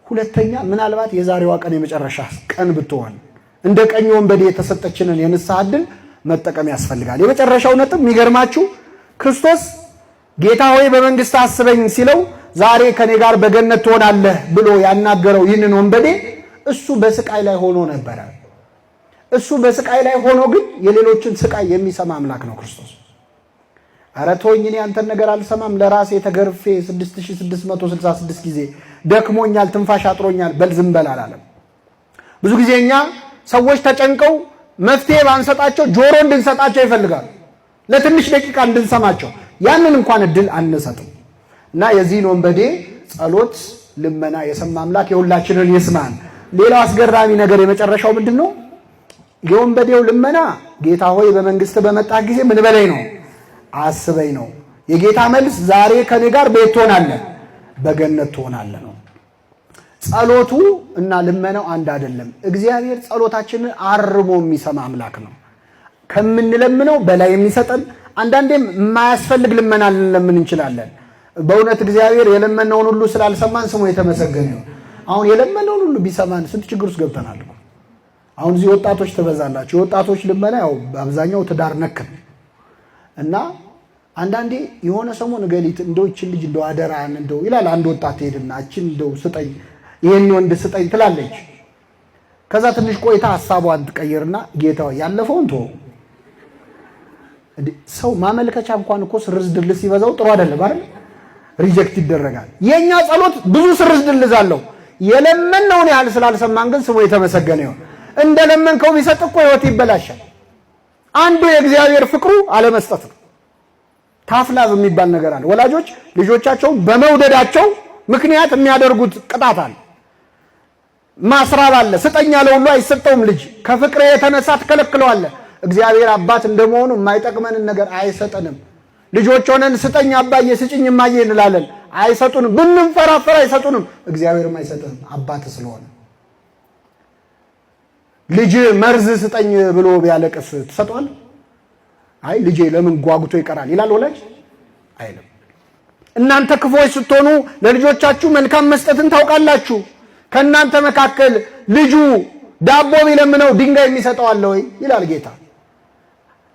ሁለተኛ ምናልባት የዛሬዋ ቀን የመጨረሻ ቀን ብትሆን እንደ ቀኝ ወንበዴ የተሰጠችንን የንስሐ ዕድል መጠቀም ያስፈልጋል። የመጨረሻው ነጥብ የሚገርማችሁ ክርስቶስ ጌታ ሆይ በመንግስት አስበኝ ሲለው ዛሬ ከኔ ጋር በገነት ትሆናለህ ብሎ ያናገረው ይህንን ወንበዴ እሱ በስቃይ ላይ ሆኖ ነበረ። እሱ በስቃይ ላይ ሆኖ ግን የሌሎችን ስቃይ የሚሰማ አምላክ ነው ክርስቶስ። ኧረ ተወኝ እኔ አንተን ነገር አልሰማም፣ ለራሴ ተገርፌ 6666 ጊዜ ደክሞኛል፣ ትንፋሽ አጥሮኛል፣ በል ዝም በል አላለም። ብዙ ጊዜ እኛ ሰዎች ተጨንቀው መፍትሄ ባንሰጣቸው ጆሮ እንድንሰጣቸው ይፈልጋሉ፣ ለትንሽ ደቂቃ እንድንሰማቸው፣ ያንን እንኳን እድል አንሰጥም። እና የዚህን ወንበዴ ጸሎት ልመና የሰማ አምላክ የሁላችንን ይስማን። ሌላው አስገራሚ ነገር የመጨረሻው ምንድነው? የወንበዴው ልመና ጌታ ሆይ በመንግስት በመጣህ ጊዜ ምን በለኝ ነው? አስበኝ ነው። የጌታ መልስ ዛሬ ከኔ ጋር ቤት ትሆናለህ፣ በገነት ትሆናለህ ነው። ጸሎቱ እና ልመናው አንድ አይደለም። እግዚአብሔር ጸሎታችንን አርሞ የሚሰማ አምላክ ነው። ከምንለምነው በላይ የሚሰጠን፣ አንዳንዴም የማያስፈልግ ልመና ልንለምን እንችላለን። በእውነት እግዚአብሔር የለመነውን ሁሉ ስላልሰማን ስሙ የተመሰገነ ነው። አሁን የለመነውን ሁሉ ቢሰማን ስንት ችግር ውስጥ ገብተናል። አሁን እዚህ ወጣቶች ትበዛላችሁ። የወጣቶች ልመና ያው አብዛኛው ትዳር ነክ እና አንዳንዴ የሆነ ሰሞን ገሊት እንደው እቺ ልጅ እንደው አደራን እንደው ይላል አንድ ወጣት ሄድና እቺን እንደው ስጠኝ፣ ይሄን ወንድ ስጠኝ ትላለች። ከዛ ትንሽ ቆይታ ሐሳቧን ትቀይርና ጌታው ያለፈውን ተው። ሰው ማመልከቻ እንኳን እኮ ስርዝ ድልስ ይበዛው ጥሩ አይደለም አይደል? ሪጀክት ይደረጋል። የኛ ጸሎት ብዙ ስርዝ ድልዝ አለው። የለመነውን ያህል ስላልሰማን ግን ስሙ የተመሰገነ ይሁን። እንደለመንከው ቢሰጥ እኮ ህይወት ይበላሻል። አንዱ የእግዚአብሔር ፍቅሩ አለመስጠት ነው። ታፍላቭ የሚባል ነገር አለ። ወላጆች ልጆቻቸውን በመውደዳቸው ምክንያት የሚያደርጉት ቅጣት አለ፣ ማስራብ አለ። ስጠኝ ያለው ሁሉ አይሰጠውም። ልጅ ከፍቅር የተነሳ ትከለክለዋለህ። እግዚአብሔር አባት እንደመሆኑ የማይጠቅመንን ነገር አይሰጠንም። ልጆች ሆነን ስጠኝ አባዬ ስጭኝ እማዬ እንላለን፣ አይሰጡንም። ብንፈራፈር አይሰጡንም። እግዚአብሔርም አይሰጥም አባት ስለሆነ። ልጅ መርዝ ስጠኝ ብሎ ቢያለቅስ ትሰጠዋለህ? አይ ልጄ ለምን ጓጉቶ ይቀራል ይላል ወላጅ? አይልም። እናንተ ክፉዎች ስትሆኑ ለልጆቻችሁ መልካም መስጠትን ታውቃላችሁ። ከእናንተ መካከል ልጁ ዳቦ ቢለምነው ድንጋይ የሚሰጠው አለ ወይ ይላል ጌታ።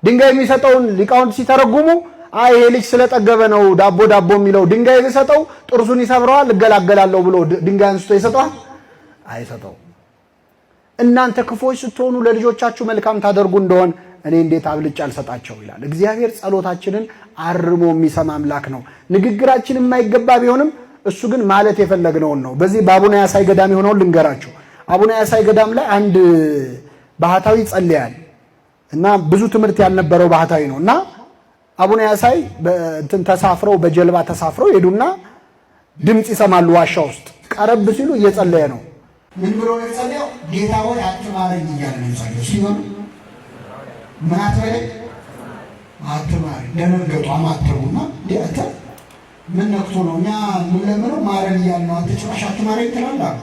ድንጋይ የሚሰጠውን ሊቃውንት ሲተረጉሙ አይ ይሄ ልጅ ስለጠገበ ነው ዳቦ ዳቦ የሚለው፣ ድንጋይ ቢሰጠው ጥርሱን ይሰብረዋል እገላገላለሁ ብሎ ድንጋይ አንስቶ ይሰጠዋል? አይሰጠው። እናንተ ክፉዎች ስትሆኑ ለልጆቻችሁ መልካም ታደርጉ እንደሆን እኔ እንዴት አብልጬ አልሰጣቸው ይላል እግዚአብሔር። ጸሎታችንን አርሞ የሚሰማ አምላክ ነው። ንግግራችን የማይገባ ቢሆንም እሱ ግን ማለት የፈለግነውን ነው። በዚህ በአቡነ ያሳይ ገዳም የሆነውን ልንገራችሁ። አቡነ ያሳይ ገዳም ላይ አንድ ባህታዊ ጸልያል እና ብዙ ትምህርት ያልነበረው ባህታዊ ነው እና አቡነ ያሳይ እንትን ተሳፍረው በጀልባ ተሳፍረው ሄዱና ድምጽ ይሰማሉ። ዋሻ ውስጥ ቀረብ ሲሉ እየጸለየ ነው። ምን ብሎ ነው የጸለየው? ጌታ ሆይ አትማረኝ እያለ ነው የጸለየው። ሲሆን ምን አትበለኝ አትማረኝ። ደነገጡ፣ አማተቡና እንዴት ምን ነክቶ ነው? እኛ ምን ለምነው ማረን እያለ ነው፣ አንተ ጭራሽ አትማረኝ ትላለህ?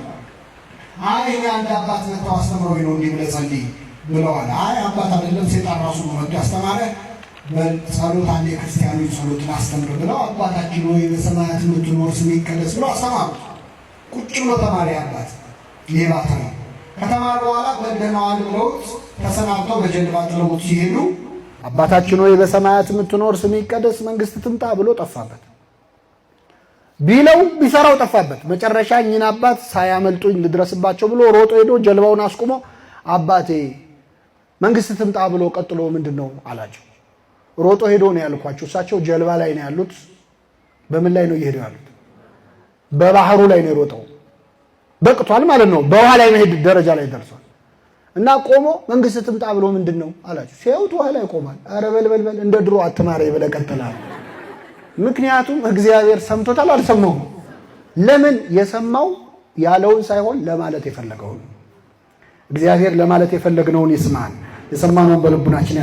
አይ አንድ አባት መጥተው አስተምረው ነው እንዲህ ብለህ ጸልይ ብለዋል። አይ አባት አይደለም ሰይጣን ራሱ ነው መጥቶ ያስተማረ። በጸሎት አንድ የክርስቲያኖች ጸሎትን አስተምር ብለው አባታችን ሆይ በሰማያት የምትኖር ስምህ ይቀደስ ብለው አስተማሩት። ቁጭ ብሎ ተማሪ አባት ሌባ ተማሪ ከተማሩ በኋላ በደህናዋን ብለውት ተሰናብተው በጀልባ ጥለውት ሲሄዱ አባታችን ሆይ በሰማያት የምትኖር ስምህ ይቀደስ መንግስት ትምጣ ብሎ ጠፋበት። ቢለው ቢሰራው ጠፋበት። መጨረሻ እኚህን አባት ሳያመልጡኝ ልድረስባቸው ብሎ ሮጦ ሄዶ ጀልባውን አስቆሞ አባቴ መንግስት ትምጣ ብሎ ቀጥሎ ምንድነው አላቸው። ሮጦ ሄዶ ነው ያልኳቸው። እሳቸው ጀልባ ላይ ነው ያሉት። በምን ላይ ነው እየሄዱ ያሉት? በባህሩ ላይ ነው የሮጠው። በቅቷል ማለት ነው። በውሃ ላይ መሄድ ደረጃ ላይ ደርሷል። እና ቆሞ መንግስት ትምጣ ብሎ ምንድነው አላቸው። ሲያዩት ውሃ ላይ ቆሟል። ኧረ በልበልበል እንደ ድሮ አትማረኝ ብለህ ቀጥላል። ምክንያቱም እግዚአብሔር ሰምቶታል አልሰማውም? ለምን የሰማው ያለውን ሳይሆን ለማለት የፈለገውን። እግዚአብሔር ለማለት የፈለግነውን ይስማን። የሰማነውን በልቡናችን